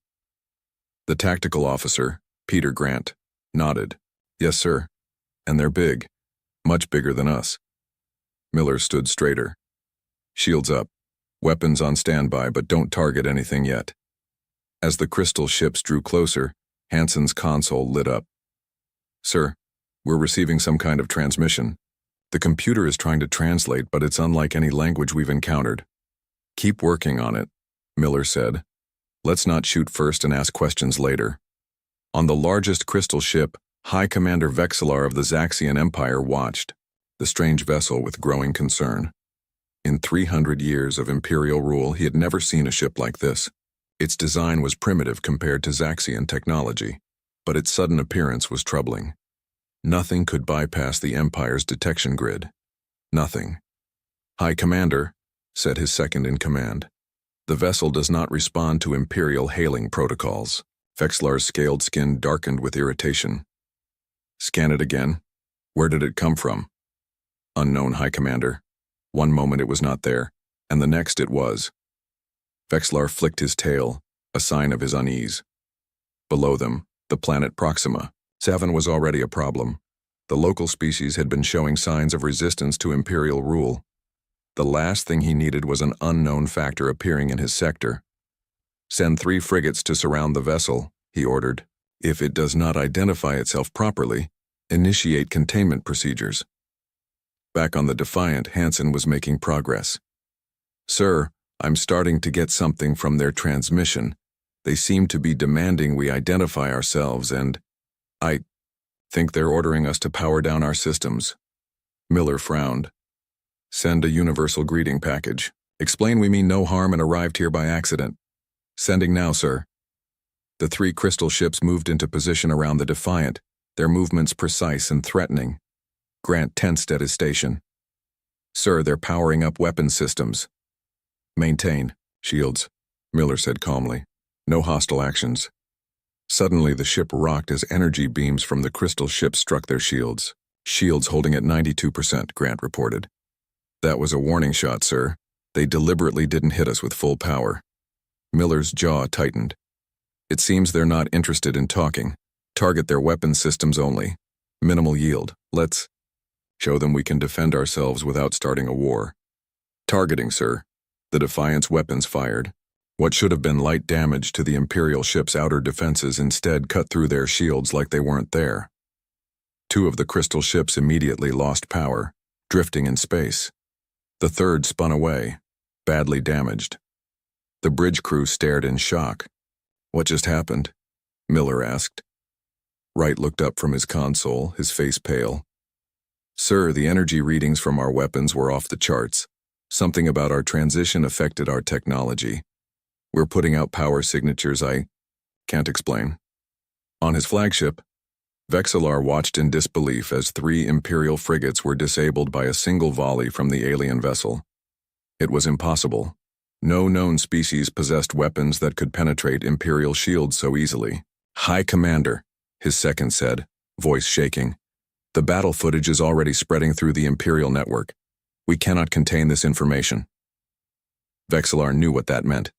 The tactical officer, Peter Grant, nodded. "Yes, sir. And they're big, much bigger than us." Miller stood straighter. "Shields up. Weapons on standby, but don't target anything yet." As the crystal ships drew closer, Hansen's console lit up. "Sir, we're receiving some kind of transmission. The computer is trying to translate, but it's unlike any language we've encountered." "Keep working on it," Miller said. "Let's not shoot first and ask questions later." On the largest crystal ship, High Commander Vexillar of the Zaxian Empire watched the strange vessel with growing concern. In 300 years of Imperial rule, he had never seen a ship like this. Its design was primitive compared to Zaxian technology, but its sudden appearance was troubling. Nothing could bypass the Empire's detection grid. Nothing. "High Commander," said his second-in-command, "the vessel does not respond to Imperial hailing protocols." Vexillar's scaled skin darkened with irritation. "Scan it again. Where did it come from?" "Unknown, High Commander. One moment it was not there, and the next it was." Vexillar flicked his tail, a sign of his unease. Below them, the planet Proxima. Savin was already a problem. The local species had been showing signs of resistance to Imperial rule. The last thing he needed was an unknown factor appearing in his sector. "Send 3 frigates to surround the vessel," he ordered. "If it does not identify itself properly, initiate containment procedures." Back on the Defiant, Hansen was making progress. "Sir, I'm starting to get something from their transmission. They seem to be demanding we identify ourselves, and I think they're ordering us to power down our systems." Miller frowned. "Send a universal greeting package. Explain we mean no harm and arrived here by accident." "Sending now, sir." The 3 crystal ships moved into position around the Defiant, their movements precise and threatening. Grant tensed at his station. Sir, they're powering up weapon systems. Maintain shields, Miller said calmly. No hostile actions. Suddenly, the ship rocked as energy beams from the crystal ship struck their shields. Shields holding at 92%, Grant reported. That was a warning shot, sir. They deliberately didn't hit us with full power. Miller's jaw tightened. It seems they're not interested in talking. Target their weapon systems only. Minimal yield. Let's show them we can defend ourselves without starting a war. Targeting, sir. The Defiant's weapons fired. What should have been light damage to the Imperial ship's outer defenses instead cut through their shields like they weren't there. Two of the crystal ships immediately lost power, drifting in space. The third spun away, badly damaged. The bridge crew stared in shock. What just happened? Miller asked. Wright looked up from his console, his face pale. Sir, the energy readings from our weapons were off the charts. Something about our transition affected our technology. We're putting out power signatures I can't explain. On his flagship, Vexillar watched in disbelief as 3 Imperial frigates were disabled by a single volley from the alien vessel. It was impossible. No known species possessed weapons that could penetrate Imperial shields so easily. High Commander, his second said, voice shaking. The battle footage is already spreading through the Imperial network. We cannot contain this information. Vexillar knew what that meant.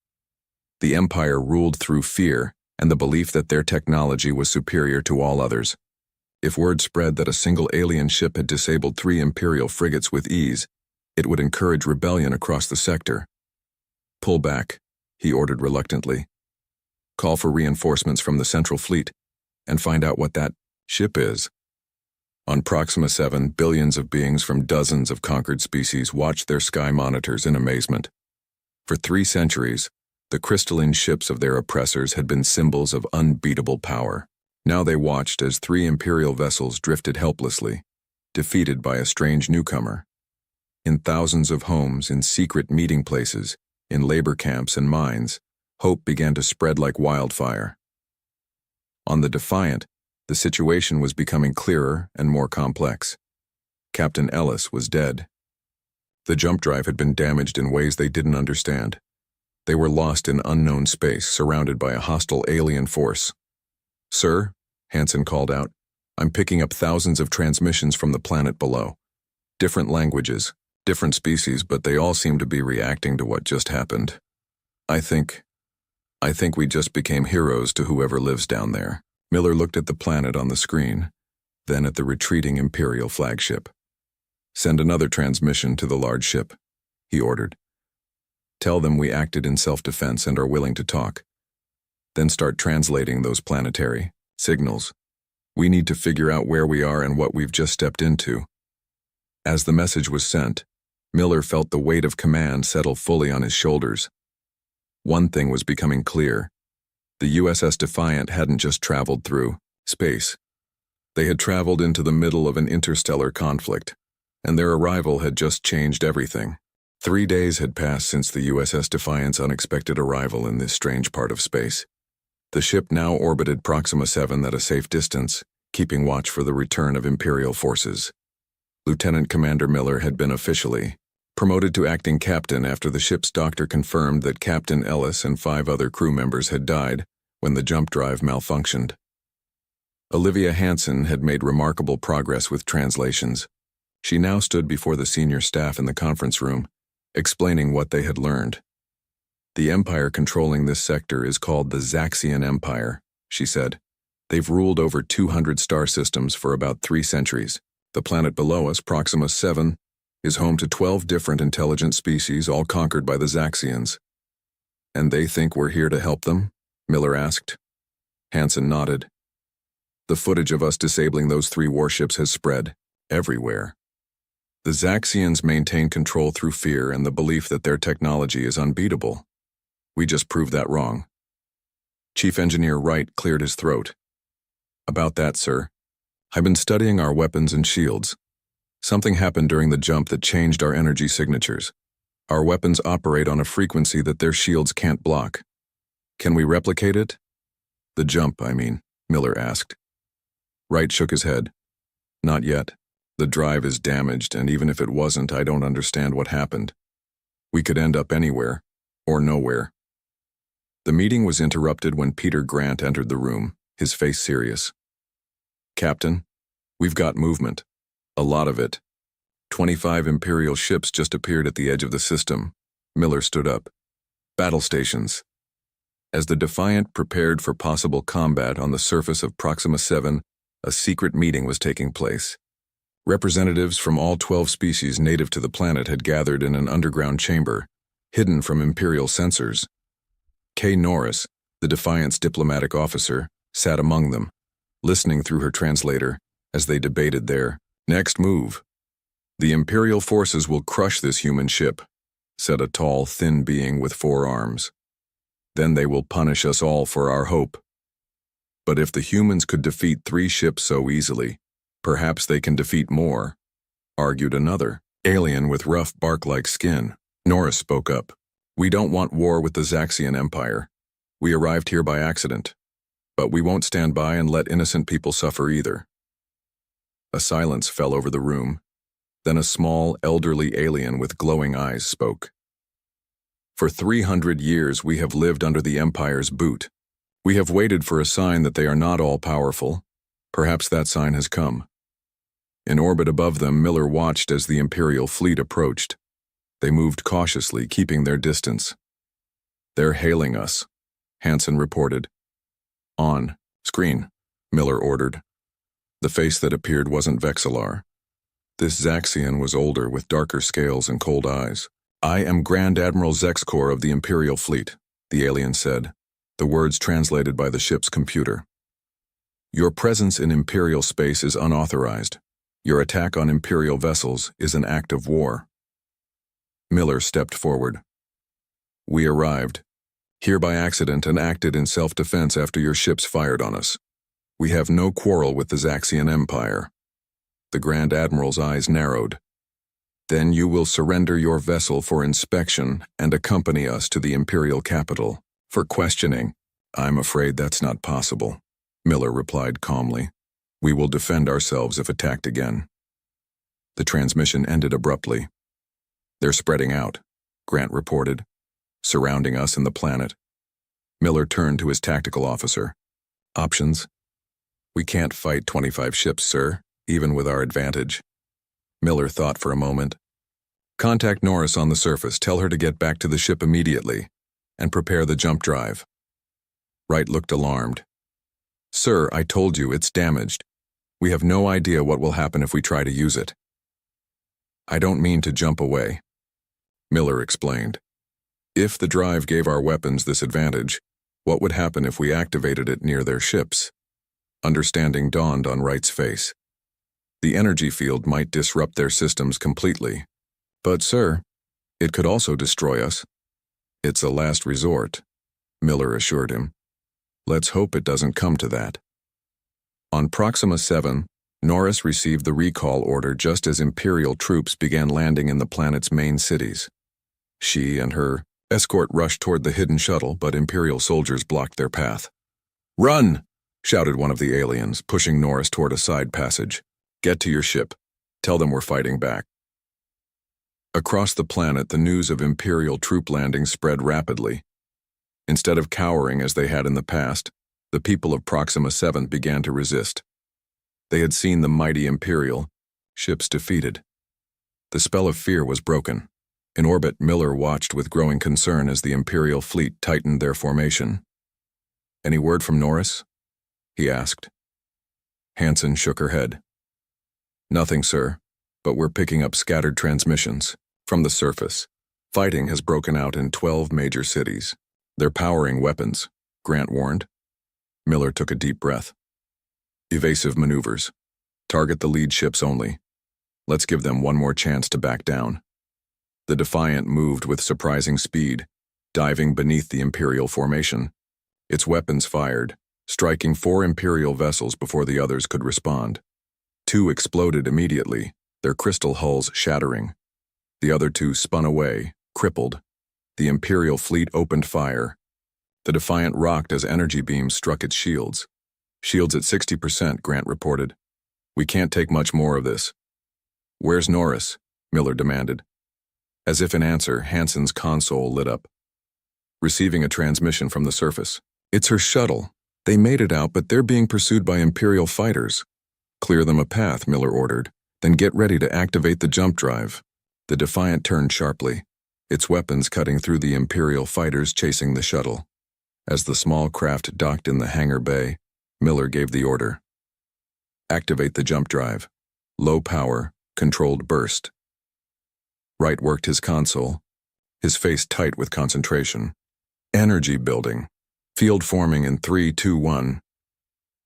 The Empire ruled through fear and the belief that their technology was superior to all others. If word spread that a single alien ship had disabled 3 Imperial frigates with ease, it would encourage rebellion across the sector. Pull back, he ordered reluctantly. Call for reinforcements from the Central Fleet and find out what that ship is. On Proxima 7, billions of beings from dozens of conquered species watched their sky monitors in amazement. For 3 centuries, the crystalline ships of their oppressors had been symbols of unbeatable power. Now they watched as 3 Imperial vessels drifted helplessly, defeated by a strange newcomer. In thousands of homes, in secret meeting places, in labor camps and mines, hope began to spread like wildfire. On the Defiant, the situation was becoming clearer and more complex. Captain Ellis was dead. The jump drive had been damaged in ways they didn't understand. They were lost in unknown space, surrounded by a hostile alien force. Sir, Hansen called out, I'm picking up thousands of transmissions from the planet below. Different languages, different species, but they all seem to be reacting to what just happened. I think we just became heroes to whoever lives down there. Miller looked at the planet on the screen, then at the retreating Imperial flagship. Send another transmission to the large ship, he ordered. Tell them we acted in self-defense and are willing to talk. Then start translating those planetary signals. We need to figure out where we are and what we've just stepped into. As the message was sent, Miller felt the weight of command settle fully on his shoulders. One thing was becoming clear. The USS Defiant hadn't just traveled through space. They had traveled into the middle of an interstellar conflict, and their arrival had just changed everything. 3 days had passed since the USS Defiant's unexpected arrival in this strange part of space. The ship now orbited Proxima 7 at a safe distance, keeping watch for the return of Imperial forces. Lieutenant Commander Miller had been officially promoted to acting captain after the ship's doctor confirmed that Captain Ellis and 5 other crew members had died when the jump drive malfunctioned. Olivia Hansen had made remarkable progress with translations. She now stood before the senior staff in the conference room, explaining what they had learned. The empire controlling this sector is called the Zaxian Empire, she said. They've ruled over 200 star systems for about 3 centuries. The planet below us, Proxima 7, is home to 12 different intelligent species, all conquered by the Zaxians. And they think we're here to help them? Miller asked. Hansen nodded. The footage of us disabling those 3 warships has spread everywhere. The Zaxians maintain control through fear and the belief that their technology is unbeatable. We just proved that wrong. Chief Engineer Wright cleared his throat. About that, sir. I've been studying our weapons and shields. Something happened during the jump that changed our energy signatures. Our weapons operate on a frequency that their shields can't block. Can we replicate it? The jump, I mean, Miller asked. Wright shook his head. Not yet. The drive is damaged, and even if it wasn't, I don't understand what happened. We could end up anywhere, or nowhere. The meeting was interrupted when Peter Grant entered the room, his face serious. Captain, we've got movement. A lot of it. 25 Imperial ships just appeared at the edge of the system. Miller stood up. Battle stations. As the Defiant prepared for possible combat on the surface of Proxima 7, a secret meeting was taking place. Representatives from all 12 species native to the planet had gathered in an underground chamber, hidden from Imperial sensors. Kay Norris, the Defiant's diplomatic officer, sat among them, listening through her translator as they debated their next move. The Imperial forces will crush this human ship, said a tall, thin being with 4 arms. Then they will punish us all for our hope. But if the humans could defeat 3 ships so easily, perhaps they can defeat more, argued another, alien with rough bark-like skin. Norris spoke up. We don't want war with the Zaxian Empire. We arrived here by accident. But we won't stand by and let innocent people suffer either. A silence fell over the room. Then a small, elderly alien with glowing eyes spoke. For 300 years we have lived under the Empire's boot. We have waited for a sign that they are not all-powerful. Perhaps that sign has come. In orbit above them, Miller watched as the Imperial fleet approached. They moved cautiously, keeping their distance. They're hailing us, Hansen reported. On screen, Miller ordered. The face that appeared wasn't Vexillar. This Zaxian was older, with darker scales and cold eyes. I am Grand Admiral Zexcor of the Imperial Fleet, the alien said, the words translated by the ship's computer. Your presence in Imperial space is unauthorized. Your attack on Imperial vessels is an act of war. Miller stepped forward. We arrived, here by accident, and acted in self-defense after your ships fired on us. We have no quarrel with the Zaxian Empire. The Grand Admiral's eyes narrowed. Then you will surrender your vessel for inspection and accompany us to the Imperial capital for questioning. I'm afraid that's not possible, Miller replied calmly. We will defend ourselves if attacked again. The transmission ended abruptly. They're spreading out, Grant reported, surrounding us and the planet. Miller turned to his tactical officer. Options? We can't fight 25 ships, sir, even with our advantage. Miller thought for a moment. Contact Norris on the surface. Tell her to get back to the ship immediately and prepare the jump drive. Wright looked alarmed. Sir, I told you it's damaged. We have no idea what will happen if we try to use it. I don't mean to jump away, Miller explained. If the drive gave our weapons this advantage, what would happen if we activated it near their ships? Understanding dawned on Wright's face. The energy field might disrupt their systems completely. But, sir, it could also destroy us. It's a last resort, Miller assured him. Let's hope it doesn't come to that. On Proxima 7, Norris received the recall order just as Imperial troops began landing in the planet's main cities. She and her escort rushed toward the hidden shuttle, but Imperial soldiers blocked their path. Run! Shouted one of the aliens, pushing Norris toward a side passage. Get to your ship. Tell them we're fighting back. Across the planet, the news of Imperial troop landings spread rapidly. Instead of cowering as they had in the past, the people of Proxima 7 began to resist. They had seen the mighty Imperial ships defeated. The spell of fear was broken. In orbit, Miller watched with growing concern as the Imperial fleet tightened their formation. Any word from Norris? He asked. Hansen shook her head. Nothing, sir, but we're picking up scattered transmissions from the surface. Fighting has broken out in 12 major cities. They're powering weapons, Grant warned. Miller took a deep breath. Evasive maneuvers. Target the lead ships only. Let's give them one more chance to back down. The Defiant moved with surprising speed, diving beneath the Imperial formation. Its weapons fired, striking 4 Imperial vessels before the others could respond. 2 exploded immediately, their crystal hulls shattering. The other 2 spun away, crippled. The Imperial fleet opened fire. The Defiant rocked as energy beams struck its shields. Shields at 60%, Grant reported. We can't take much more of this. "Where's Norris?" Miller demanded. As if in answer, Hansen's console lit up, receiving a transmission from the surface. "It's her shuttle. They made it out, but they're being pursued by Imperial fighters." "Clear them a path," Miller ordered. "Then get ready to activate the jump drive." The Defiant turned sharply, its weapons cutting through the Imperial fighters chasing the shuttle. As the small craft docked in the hangar bay, Miller gave the order. "Activate the jump drive. Low power, controlled burst." Wright worked his console, his face tight with concentration. Energy building. Field forming in 3, 2, 1.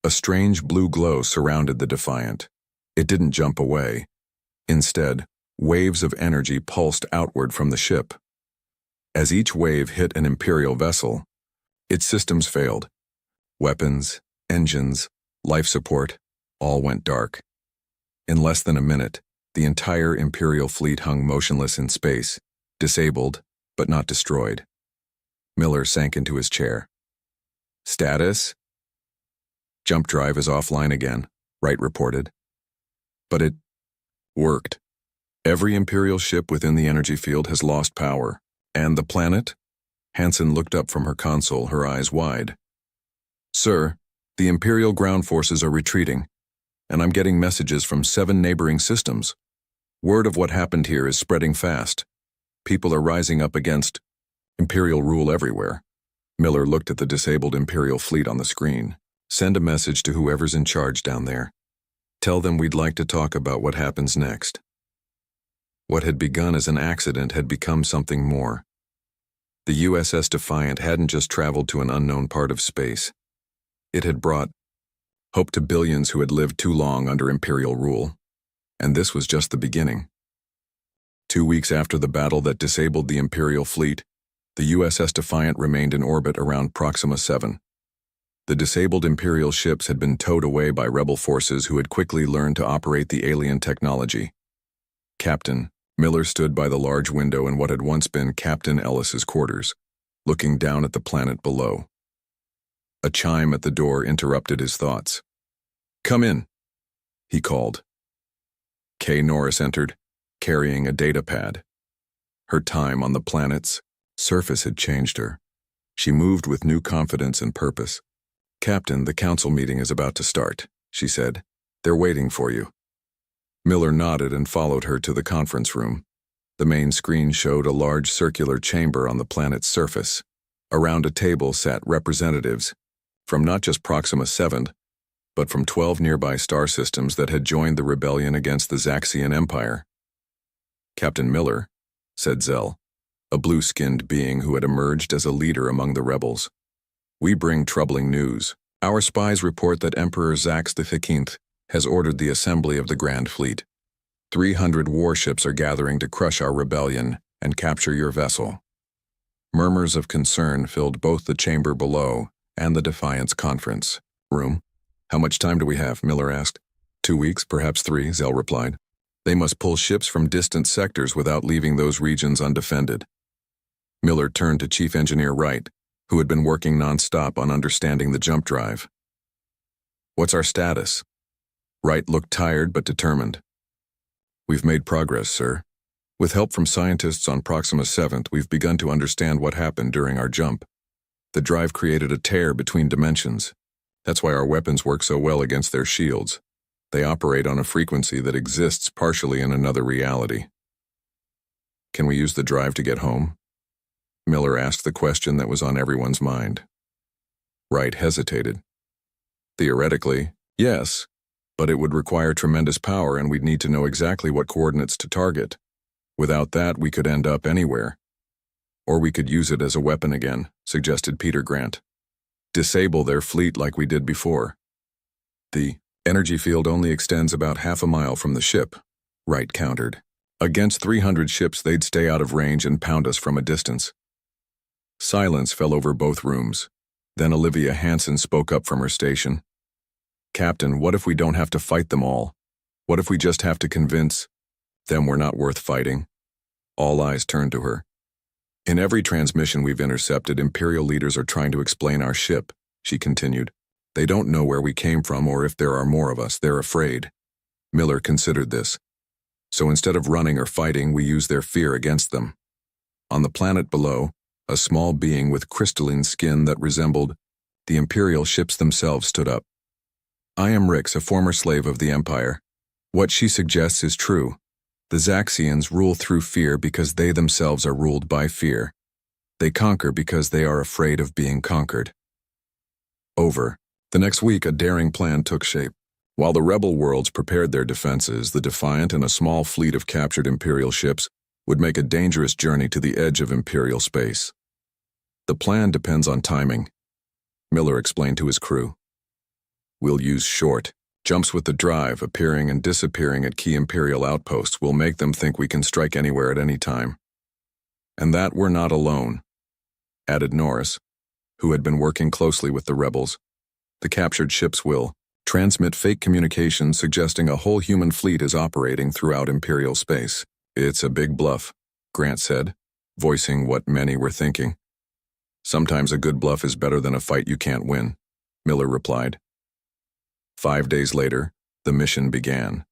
A strange blue glow surrounded the Defiant. It didn't jump away. Instead, waves of energy pulsed outward from the ship. As each wave hit an Imperial vessel, its systems failed. Weapons, engines, life support, all went dark. In less than a minute, the entire Imperial fleet hung motionless in space, disabled, but not destroyed. Miller sank into his chair. "Status?" "Jump drive is offline again," Wright reported. "But it worked. Every Imperial ship within the energy field has lost power. And the planet?" Hansen looked up from her console, her eyes wide. "Sir, the Imperial ground forces are retreating, and I'm getting messages from 7 neighboring systems. Word of what happened here is spreading fast. People are rising up against Imperial rule everywhere." Miller looked at the disabled Imperial fleet on the screen. "Send a message to whoever's in charge down there. Tell them we'd like to talk about what happens next." What had begun as an accident had become something more. The USS Defiant hadn't just traveled to an unknown part of space. It had brought hope to billions who had lived too long under Imperial rule. And this was just the beginning. 2 weeks after the battle that disabled the Imperial fleet, the USS Defiant remained in orbit around Proxima 7. The disabled Imperial ships had been towed away by rebel forces who had quickly learned to operate the alien technology. Captain Miller stood by the large window in what had once been Captain Ellis's quarters, looking down at the planet below. A chime at the door interrupted his thoughts. "Come in," he called. Kay Norris entered, carrying a data pad. Her time on the planet's surface had changed her. She moved with new confidence and purpose. "Captain, the council meeting is about to start," she said. "They're waiting for you." Miller nodded and followed her to the conference room. The main screen showed a large circular chamber on the planet's surface. Around a table sat representatives from not just Proxima 7, but from 12 nearby star systems that had joined the rebellion against the Zaxian Empire. "Captain Miller," said Zell, a blue-skinned being who had emerged as a leader among the rebels. "We bring troubling news. Our spies report that Emperor Zax the 15th has ordered the assembly of the Grand Fleet. 300 warships are gathering to crush our rebellion and capture your vessel." Murmurs of concern filled both the chamber below and the Defiance conference room. "How much time do we have?" Miller asked. 2 weeks, perhaps 3, Zell replied. "They must pull ships from distant sectors without leaving those regions undefended." Miller turned to Chief Engineer Wright, who had been working non-stop on understanding the jump drive. "What's our status?" Wright looked tired but determined. "We've made progress, sir. With help from scientists on Proxima 7, we've begun to understand what happened during our jump. The drive created a tear between dimensions. That's why our weapons work so well against their shields. They operate on a frequency that exists partially in another reality." "Can we use the drive to get home?" Miller asked the question that was on everyone's mind. Wright hesitated. "Theoretically, yes, but it would require tremendous power and we'd need to know exactly what coordinates to target. Without that, we could end up anywhere. Or we could use it as a weapon again," suggested Peter Grant. "Disable their fleet like we did before." "The energy field only extends about half a mile from the ship," Wright countered. "Against 300 ships, they'd stay out of range and pound us from a distance." Silence fell over both rooms. Then Olivia Hansen spoke up from her station. "Captain, what if we don't have to fight them all? What if we just have to convince them we're not worth fighting?" All eyes turned to her. "In every transmission we've intercepted, Imperial leaders are trying to explain our ship," she continued. "They don't know where we came from or if there are more of us. They're afraid." Miller considered this. So instead of running or fighting, we use their fear against them. On the planet below, a small being with crystalline skin that resembled the Imperial ships themselves stood up. I am Rix, a former slave of the Empire. What she suggests is true. The Zaxians rule through fear because they themselves are ruled by fear. They conquer because they are afraid of being conquered. Over. The next week, a daring plan took shape. While the rebel worlds prepared their defenses, the Defiant and a small fleet of captured Imperial ships would make a dangerous journey to the edge of Imperial space. The plan depends on timing, Miller explained to his crew. We'll use short jumps with the drive, appearing and disappearing at key Imperial outposts will make them think we can strike anywhere at any time. And that we're not alone, added Norris, who had been working closely with the rebels. The captured ships will transmit fake communications suggesting a whole human fleet is operating throughout Imperial space. It's a big bluff, Grant said, voicing what many were thinking. Sometimes a good bluff is better than a fight you can't win, Miller replied. 5 days later, the mission began.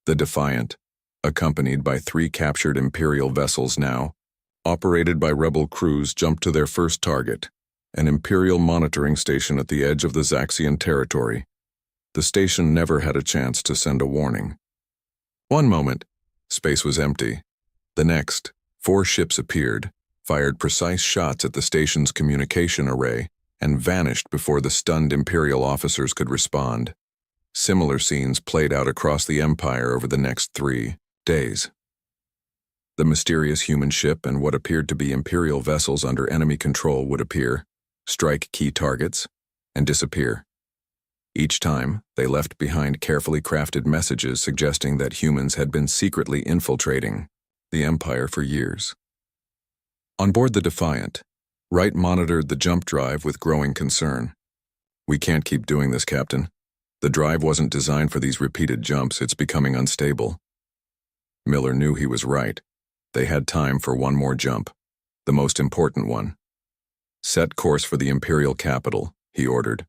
The Defiant, accompanied by 3 captured Imperial vessels now, operated by rebel crews, jumped to their first target, an Imperial monitoring station at the edge of the Zaxian territory. The station never had a chance to send a warning. One moment, space was empty. The next, 4 ships appeared, fired precise shots at the station's communication array, and vanished before the stunned Imperial officers could respond. Similar scenes played out across the Empire over the next 3 days. The mysterious human ship and what appeared to be Imperial vessels under enemy control would appear, strike key targets, and disappear. Each time, they left behind carefully crafted messages suggesting that humans had been secretly infiltrating the Empire for years. On board the Defiant, Wright monitored the jump drive with growing concern. We can't keep doing this, Captain. The drive wasn't designed for these repeated jumps. It's becoming unstable. Miller knew he was right. They had time for one more jump, the most important one. Set course for the Imperial capital, he ordered.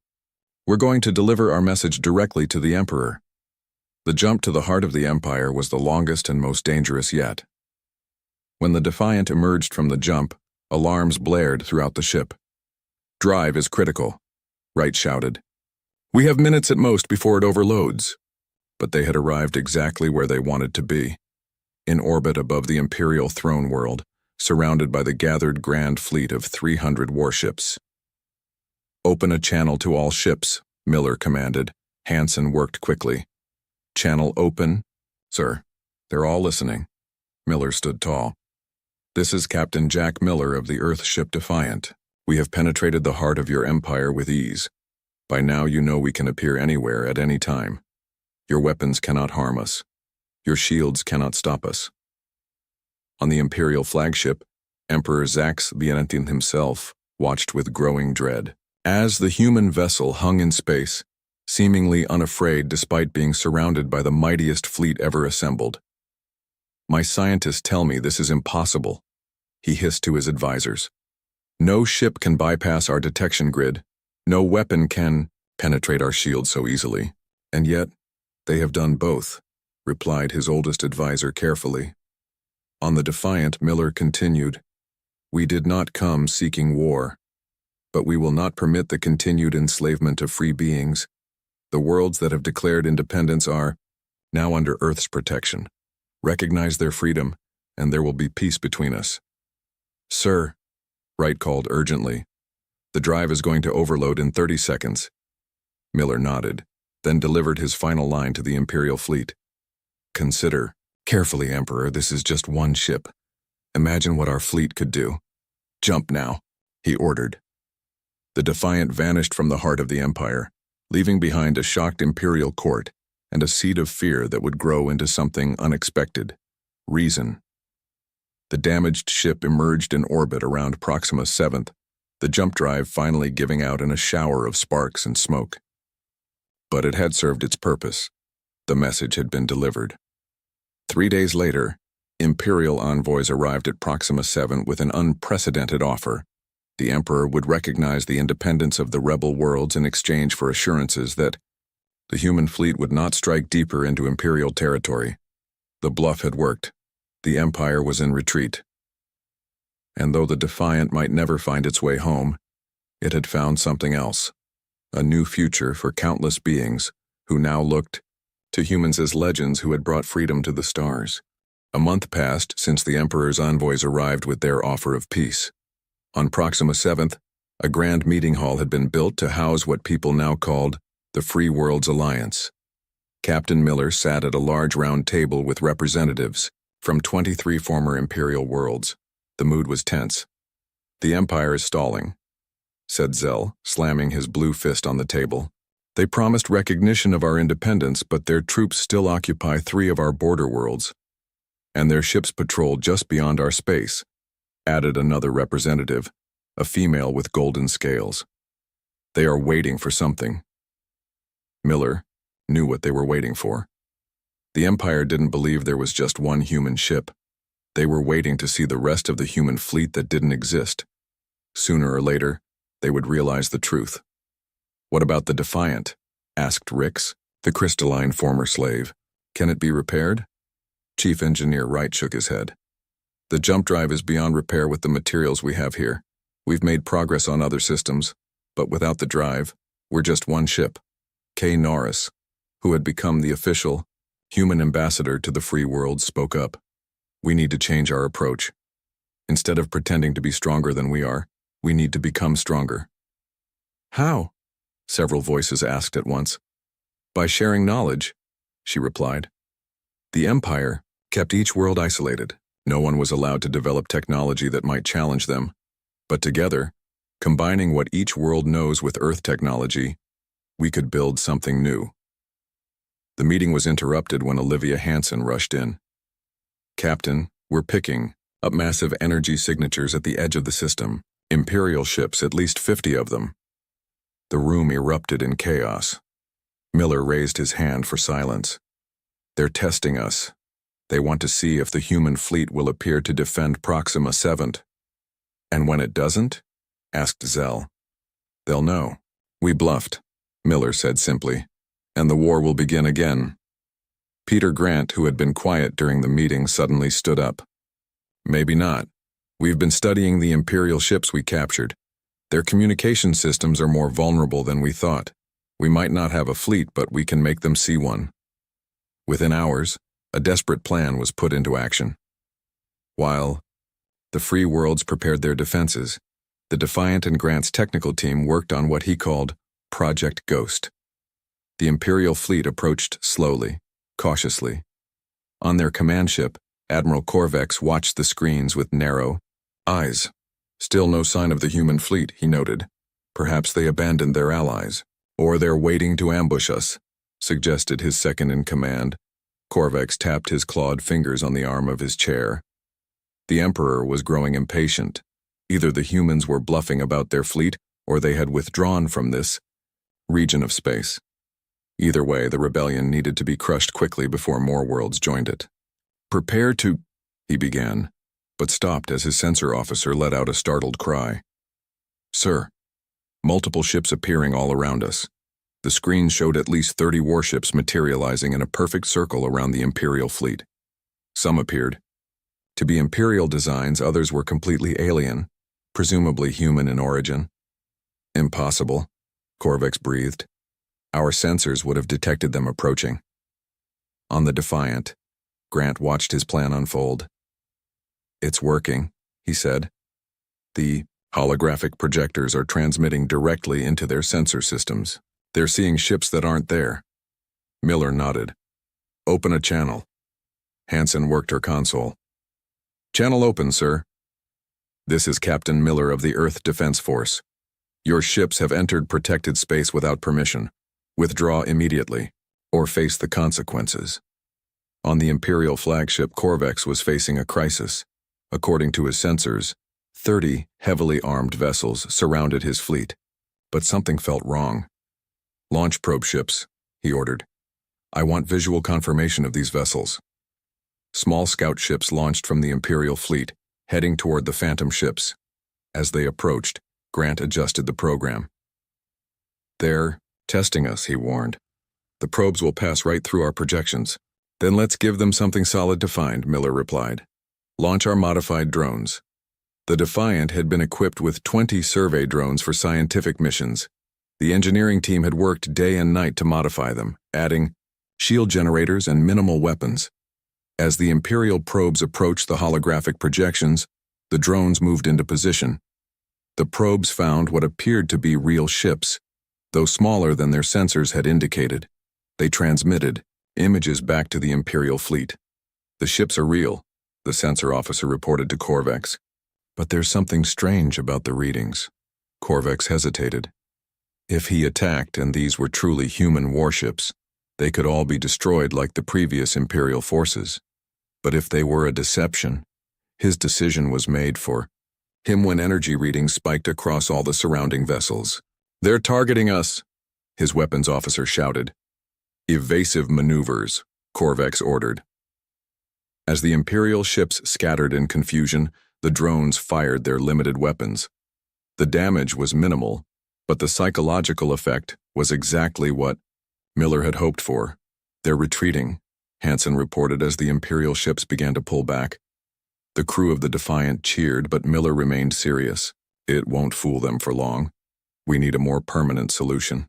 We're going to deliver our message directly to the Emperor. The jump to the heart of the Empire was the longest and most dangerous yet. When the Defiant emerged from the jump, alarms blared throughout the ship. Drive is critical, Wright shouted. We have minutes at most before it overloads. But they had arrived exactly where they wanted to be, in orbit above the Imperial throne world, surrounded by the gathered grand fleet of 300 warships. Open a channel to all ships, Miller commanded. Hansen worked quickly. Channel open? Sir, they're all listening. Miller stood tall. This is Captain Jack Miller of the Earthship Defiant. We have penetrated the heart of your empire with ease. By now you know we can appear anywhere at any time. Your weapons cannot harm us. Your shields cannot stop us. On the Imperial flagship, Emperor Zax Vienentin himself watched with growing dread. As the human vessel hung in space, seemingly unafraid despite being surrounded by the mightiest fleet ever assembled. My scientists tell me this is impossible, he hissed to his advisors. No ship can bypass our detection grid. No weapon can penetrate our shield so easily. And yet, they have done both, replied his oldest advisor carefully. On the Defiant, Miller continued, We did not come seeking war, but we will not permit the continued enslavement of free beings. The worlds that have declared independence are now under Earth's protection. Recognize their freedom, and there will be peace between us. Sir, Wright called urgently. The drive is going to overload in 30 seconds. Miller nodded, then delivered his final line to the Imperial fleet. Consider carefully, Emperor, this is just one ship. Imagine what our fleet could do. Jump now, he ordered. The Defiant vanished from the heart of the Empire, leaving behind a shocked Imperial court and a seed of fear that would grow into something unexpected. Reason. The damaged ship emerged in orbit around Proxima 7th, the jump drive finally giving out in a shower of sparks and smoke. But it had served its purpose. The message had been delivered. 3 days later, Imperial envoys arrived at Proxima 7 with an unprecedented offer. The Emperor would recognize the independence of the rebel worlds in exchange for assurances that the human fleet would not strike deeper into Imperial territory. The bluff had worked. The Empire was in retreat. And though the Defiant might never find its way home, it had found something else. A new future for countless beings who now looked to humans as legends who had brought freedom to the stars. A month passed since the Emperor's envoys arrived with their offer of peace. On Proxima 7th, a grand meeting hall had been built to house what people now called the Free Worlds Alliance. Captain Miller sat at a large round table with representatives from 23 former Imperial worlds. The mood was tense. "The Empire is stalling," said Zell, slamming his blue fist on the table. "They promised recognition of our independence, but their troops still occupy 3 of our border worlds, and their ships patrol just beyond our space," added another representative, a female with golden scales. "They are waiting for something." Miller knew what they were waiting for. The Empire didn't believe there was just one human ship. They were waiting to see the rest of the human fleet that didn't exist. Sooner or later, they would realize the truth. "What about the Defiant?" asked Rix, the crystalline former slave. "Can it be repaired?" Chief Engineer Wright shook his head. "The jump drive is beyond repair with the materials we have here. We've made progress on other systems, but without the drive, we're just one ship." Kay Norris, who had become the official human ambassador to the free world, spoke up. "We need to change our approach. Instead of pretending to be stronger than we are, we need to become stronger." "How?" several voices asked at once. "By sharing knowledge," she replied. The Empire kept each world isolated. No one was allowed to develop technology that might challenge them. But together, combining what each world knows with Earth technology, we could build something new. The meeting was interrupted when Olivia Hansen rushed in. "Captain, we're picking up massive energy signatures at the edge of the system. Imperial ships, at least 50 of them." The room erupted in chaos. Miller raised his hand for silence. "They're testing us. They want to see if the human fleet will appear to defend Proxima 7th. And when it doesn't?" asked Zell. "They'll know. We bluffed," Miller said simply, "and the war will begin again." Peter Grant, who had been quiet during the meeting, suddenly stood up. "Maybe not. We've been studying the Imperial ships we captured. Their communication systems are more vulnerable than we thought. We might not have a fleet, but we can make them see one." Within hours, a desperate plan was put into action. While the free worlds prepared their defenses, the Defiant and Grant's technical team worked on what he called Project Ghost. The Imperial fleet approached slowly, cautiously. On their command ship, Admiral Corvex watched the screens with narrow eyes. "Still no sign of the human fleet," he noted. "Perhaps they abandoned their allies. Or they're waiting to ambush us," suggested his second-in-command. Corvex tapped his clawed fingers on the arm of his chair. The Emperor was growing impatient. Either the humans were bluffing about their fleet, or they had withdrawn from this region of space. Either way, the rebellion needed to be crushed quickly before more worlds joined it. "Prepare to," he began, but stopped as his sensor officer let out a startled cry. "Sir." Multiple ships appearing all around us. The screen showed at least 30 warships materializing in a perfect circle around the Imperial fleet. Some appeared to be Imperial designs, others were completely alien, presumably human in origin. "Impossible," Corvex breathed. "Our sensors would have detected them approaching." On the Defiant, Grant watched his plan unfold. "It's working," he said. "The holographic projectors are transmitting directly into their sensor systems. They're seeing ships that aren't there." Miller nodded. "Open a channel." Hansen worked her console. "Channel open, sir. This is Captain Miller of the Earth Defense Force. Your ships have entered protected space without permission. Withdraw immediately, or face the consequences." On the Imperial flagship, Corvex was facing a crisis. According to his sensors, 30 heavily armed vessels surrounded his fleet. But something felt wrong. "Launch probe ships," he ordered. "I want visual confirmation of these vessels." Small scout ships launched from the Imperial fleet, heading toward the Phantom ships. As they approached, Grant adjusted the program. "They're testing us," he warned. "The probes will pass right through our projections. Then let's give them something solid to find, Miller replied. Launch our modified drones. The Defiant had been equipped with 20 survey drones for scientific missions. The engineering team had worked day and night to modify them, adding shield generators and minimal weapons. As the Imperial probes approached the holographic projections, the drones moved into position. The probes found what appeared to be real ships, though smaller than their sensors had indicated. They transmitted images back to the Imperial fleet. The ships are real, the sensor officer reported to Corvex. But there's something strange about the readings. Corvex hesitated. If he attacked and these were truly human warships, they could all be destroyed like the previous Imperial forces. But if they were a deception, his decision was made for him when energy readings spiked across all the surrounding vessels. They're targeting us, his weapons officer shouted. Evasive maneuvers, Corvex ordered. As the Imperial ships scattered in confusion, the drones fired their limited weapons. The damage was minimal, but the psychological effect was exactly what Miller had hoped for. They're retreating, Hansen reported as the Imperial ships began to pull back. The crew of the Defiant cheered, but Miller remained serious. It won't fool them for long. We need a more permanent solution.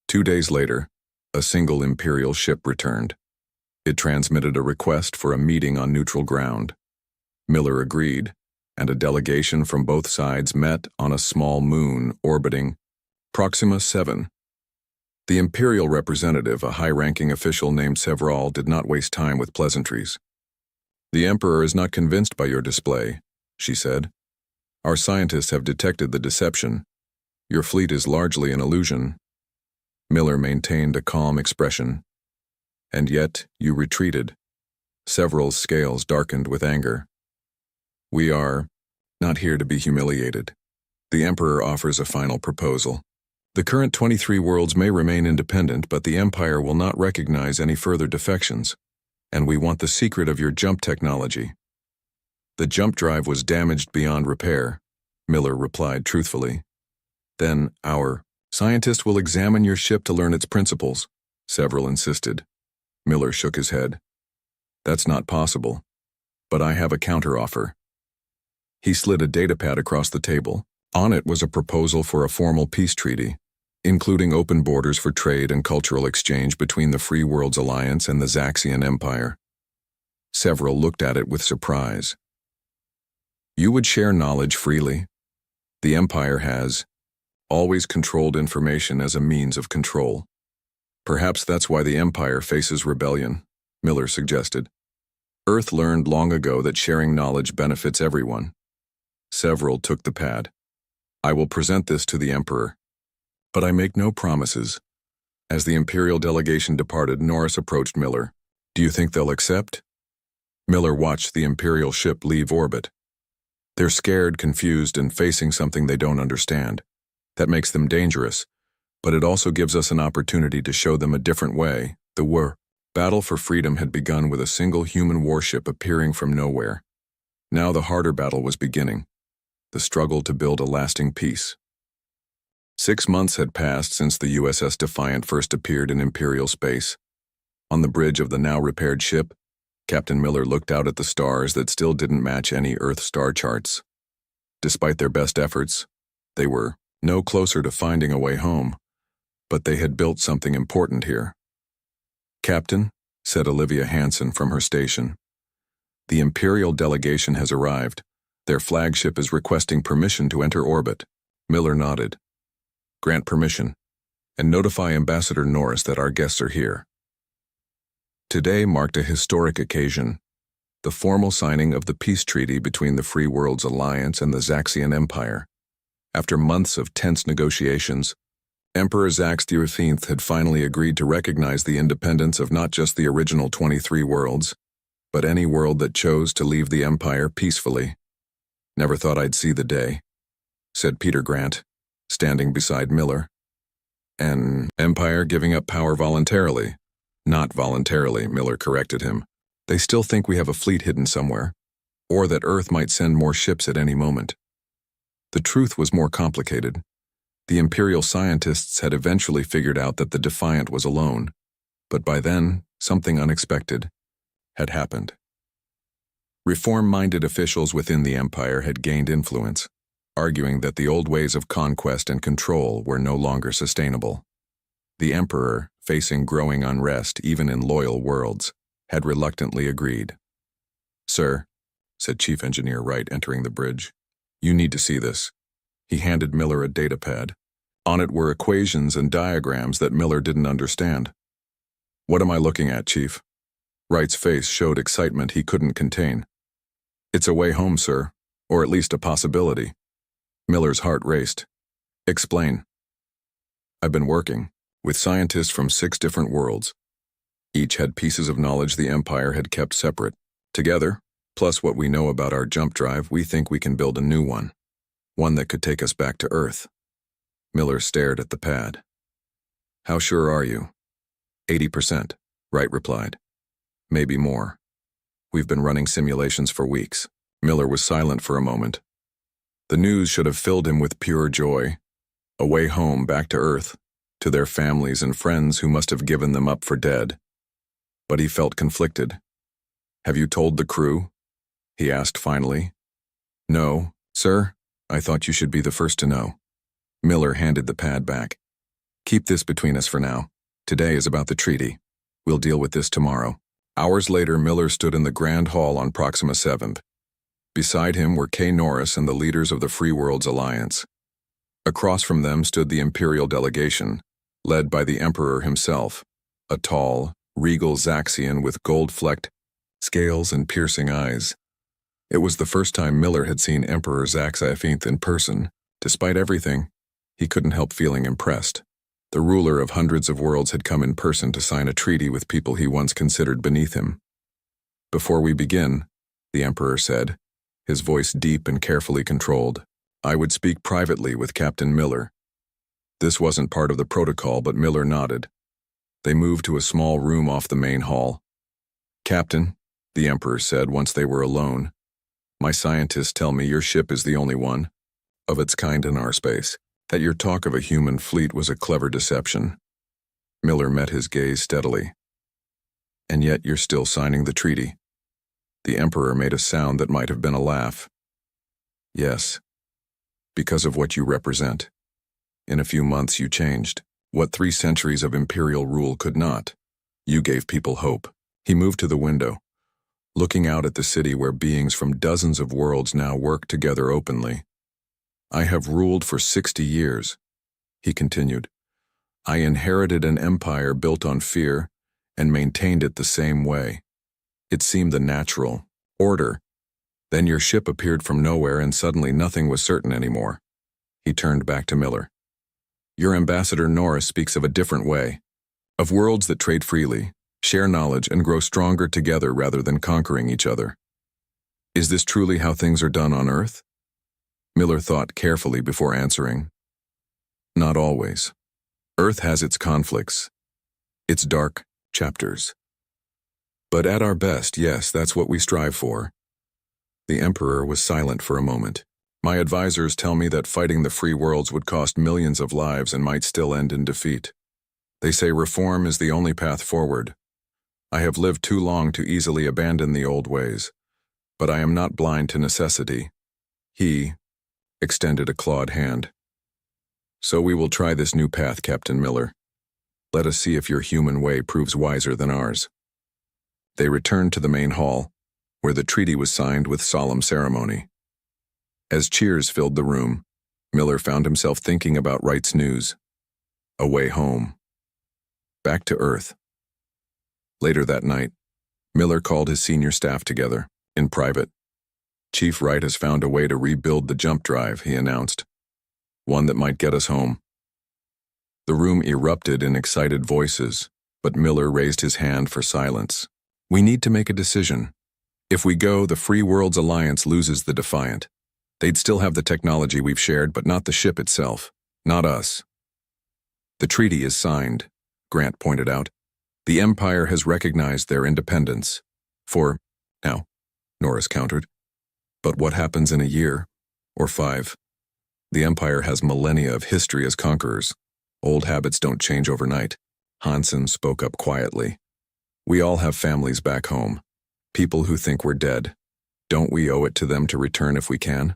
2 days later, a single Imperial ship returned. It transmitted a request for a meeting on neutral ground. Miller agreed, and a delegation from both sides met on a small moon orbiting Proxima 7. The Imperial representative, a high-ranking official named Several, did not waste time with pleasantries. The Emperor is not convinced by your display, she said. Our scientists have detected the deception. Your fleet is largely an illusion. Miller maintained a calm expression. And yet, you retreated. Several's scales darkened with anger. We are not here to be humiliated. The Emperor offers a final proposal. The current 23 worlds may remain independent, but the Empire will not recognize any further defections, and we want the secret of your jump technology. The jump drive was damaged beyond repair, Miller replied truthfully. Then our scientist will examine your ship to learn its principles, Several insisted. Miller shook his head. That's not possible, but I have a counteroffer. He slid a datapad across the table. On it was a proposal for a formal peace treaty, including open borders for trade and cultural exchange between the Free Worlds Alliance and the Zaxian Empire. Several looked at it with surprise. You would share knowledge freely. The Empire has always controlled information as a means of control. Perhaps that's why the Empire faces rebellion, Miller suggested. Earth learned long ago that sharing knowledge benefits everyone. Several took the pad. I will present this to the Emperor, but I make no promises. As the Imperial delegation departed, Norris approached Miller. Do you think they'll accept? Miller watched the Imperial ship leave orbit. They're scared, confused, and facing something they don't understand. That makes them dangerous, but it also gives us an opportunity to show them a different way. The battle for freedom had begun with a single human warship appearing from nowhere. Now the harder battle was beginning, the struggle to build a lasting peace. 6 months had passed since the USS Defiant first appeared in Imperial space. On the bridge of the now-repaired ship, Captain Miller looked out at the stars that still didn't match any Earth star charts. Despite their best efforts, they were no closer to finding a way home, but they had built something important here. Captain, said Olivia Hansen from her station, the Imperial delegation has arrived. Their flagship is requesting permission to enter orbit. Miller nodded. Grant permission, and notify Ambassador Norris that our guests are here. Today marked a historic occasion, the formal signing of the peace treaty between the Free Worlds Alliance and the Zaxian Empire. After months of tense negotiations, Emperor Zax the 13th had finally agreed to recognize the independence of not just the original 23 worlds, but any world that chose to leave the Empire peacefully. Never thought I'd see the day, said Peter Grant, standing beside Miller. An Empire giving up power voluntarily. Not voluntarily, Miller corrected him. They still think we have a fleet hidden somewhere, or that Earth might send more ships at any moment. The truth was more complicated. The Imperial scientists had eventually figured out that the Defiant was alone. But by then, something unexpected had happened. Reform-minded officials within the empire had gained influence, arguing that the old ways of conquest and control were no longer sustainable. The emperor, facing growing unrest even in loyal worlds, had reluctantly agreed. "Sir," said Chief Engineer Wright, entering the bridge, "you need to see this." He handed Miller a datapad. On it were equations and diagrams that Miller didn't understand. "What am I looking at, Chief?" Wright's face showed excitement he couldn't contain. "It's a way home, sir, or at least a possibility." Miller's heart raced. "Explain." "I've been working with scientists from 6 different worlds. Each had pieces of knowledge the Empire had kept separate. Together, plus what we know about our jump drive, we think we can build a new one. One that could take us back to Earth." Miller stared at the pad. "How sure are you?" 80%, Wright replied. "Maybe more. We've been running simulations for weeks." Miller was silent for a moment. The news should have filled him with pure joy. A way home back to Earth, to their families and friends who must have given them up for dead. But he felt conflicted. "Have you told the crew?" he asked finally. "No, sir. I thought you should be the first to know." Miller handed the pad back. "Keep this between us for now. Today is about the treaty. We'll deal with this tomorrow." Hours later, Miller stood in the Grand Hall on Proxima 7. Beside him were Kay Norris and the leaders of the Free Worlds Alliance. Across from them stood the Imperial delegation, led by the Emperor himself, a tall, regal Zaxian with gold-flecked scales and piercing eyes. It was the first time Miller had seen Emperor SCI-FI in person. Despite everything, he couldn't help feeling impressed. The ruler of hundreds of worlds had come in person to sign a treaty with people he once considered beneath him. "Before we begin," the Emperor said, his voice deep and carefully controlled, "I would speak privately with Captain Miller." This wasn't part of the protocol, but Miller nodded. They moved to a small room off the main hall. "Captain," the Emperor said once they were alone, "my scientists tell me your ship is the only one of its kind in our space, that your talk of a human fleet was a clever deception." Miller met his gaze steadily. "And yet you're still signing the treaty." The Emperor made a sound that might have been a laugh. "Yes, because of what you represent. In a few months you changed what 3 centuries of imperial rule could not. You gave people hope." He moved to the window, looking out at the city where beings from dozens of worlds now work together openly. "I have ruled for 60 years, he continued. "I inherited an empire built on fear and maintained it the same way. It seemed the natural order. Then your ship appeared from nowhere and suddenly nothing was certain anymore." He turned back to Miller. "Your ambassador Norris speaks of a different way, of worlds that trade freely, share knowledge, and grow stronger together rather than conquering each other. Is this truly how things are done on Earth?" Miller thought carefully before answering. "Not always. Earth has its conflicts, its dark chapters. But at our best, yes, that's what we strive for." The Emperor was silent for a moment. "My advisors tell me that fighting the free worlds would cost millions of lives and might still end in defeat. They say reform is the only path forward. I have lived too long to easily abandon the old ways, but I am not blind to necessity." He extended a clawed hand. "So we will try this new path, Captain Miller. Let us see if your human way proves wiser than ours." They returned to the main hall, where the treaty was signed with solemn ceremony. As cheers filled the room, Miller found himself thinking about Wright's news. A way home. Back to Earth. Later that night, Miller called his senior staff together, in private. "Chief Wright has found a way to rebuild the jump drive," he announced. "One that might get us home." The room erupted in excited voices, but Miller raised his hand for silence. "We need to make a decision. If we go, the Free Worlds Alliance loses the Defiant. They'd still have the technology we've shared, but not the ship itself. Not us." "The treaty is signed," Grant pointed out. "The Empire has recognized their independence. For now," Norris countered. "But what happens in a year? Or 5? The Empire has millennia of history as conquerors. Old habits don't change overnight." Hansen spoke up quietly. We all have families back home. People who think we're dead. Don't we owe it to them to return if we can?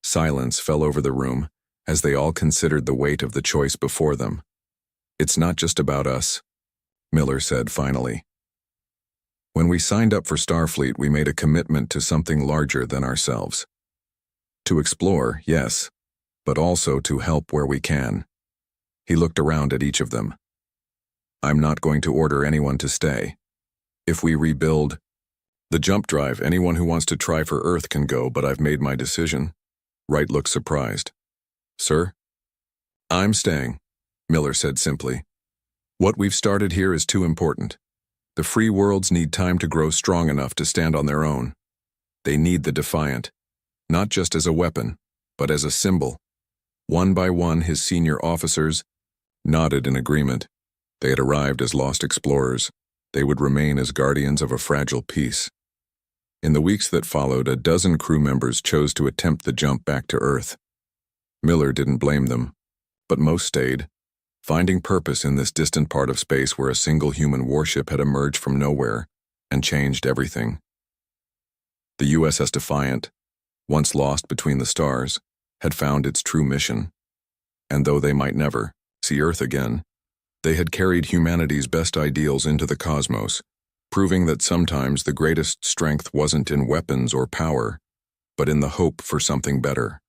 Silence fell over the room as they all considered the weight of the choice before them. It's not just about us, Miller said finally. When we signed up for Starfleet, we made a commitment to something larger than ourselves. To explore, yes, but also to help where we can. He looked around at each of them. I'm not going to order anyone to stay. If we rebuild the jump drive, anyone who wants to try for Earth can go, but I've made my decision. Wright looked surprised. Sir? I'm staying, Miller said simply. What we've started here is too important. The free worlds need time to grow strong enough to stand on their own. They need the Defiant, not just as a weapon, but as a symbol. One by one, his senior officers nodded in agreement. They had arrived as lost explorers. They would remain as guardians of a fragile peace. In the weeks that followed, a dozen crew members chose to attempt the jump back to Earth. Miller didn't blame them, but most stayed, finding purpose in this distant part of space where a single human warship had emerged from nowhere and changed everything. The USS Defiant, once lost between the stars, had found its true mission. And though they might never see Earth again, they had carried humanity's best ideals into the cosmos, proving that sometimes the greatest strength wasn't in weapons or power, but in the hope for something better.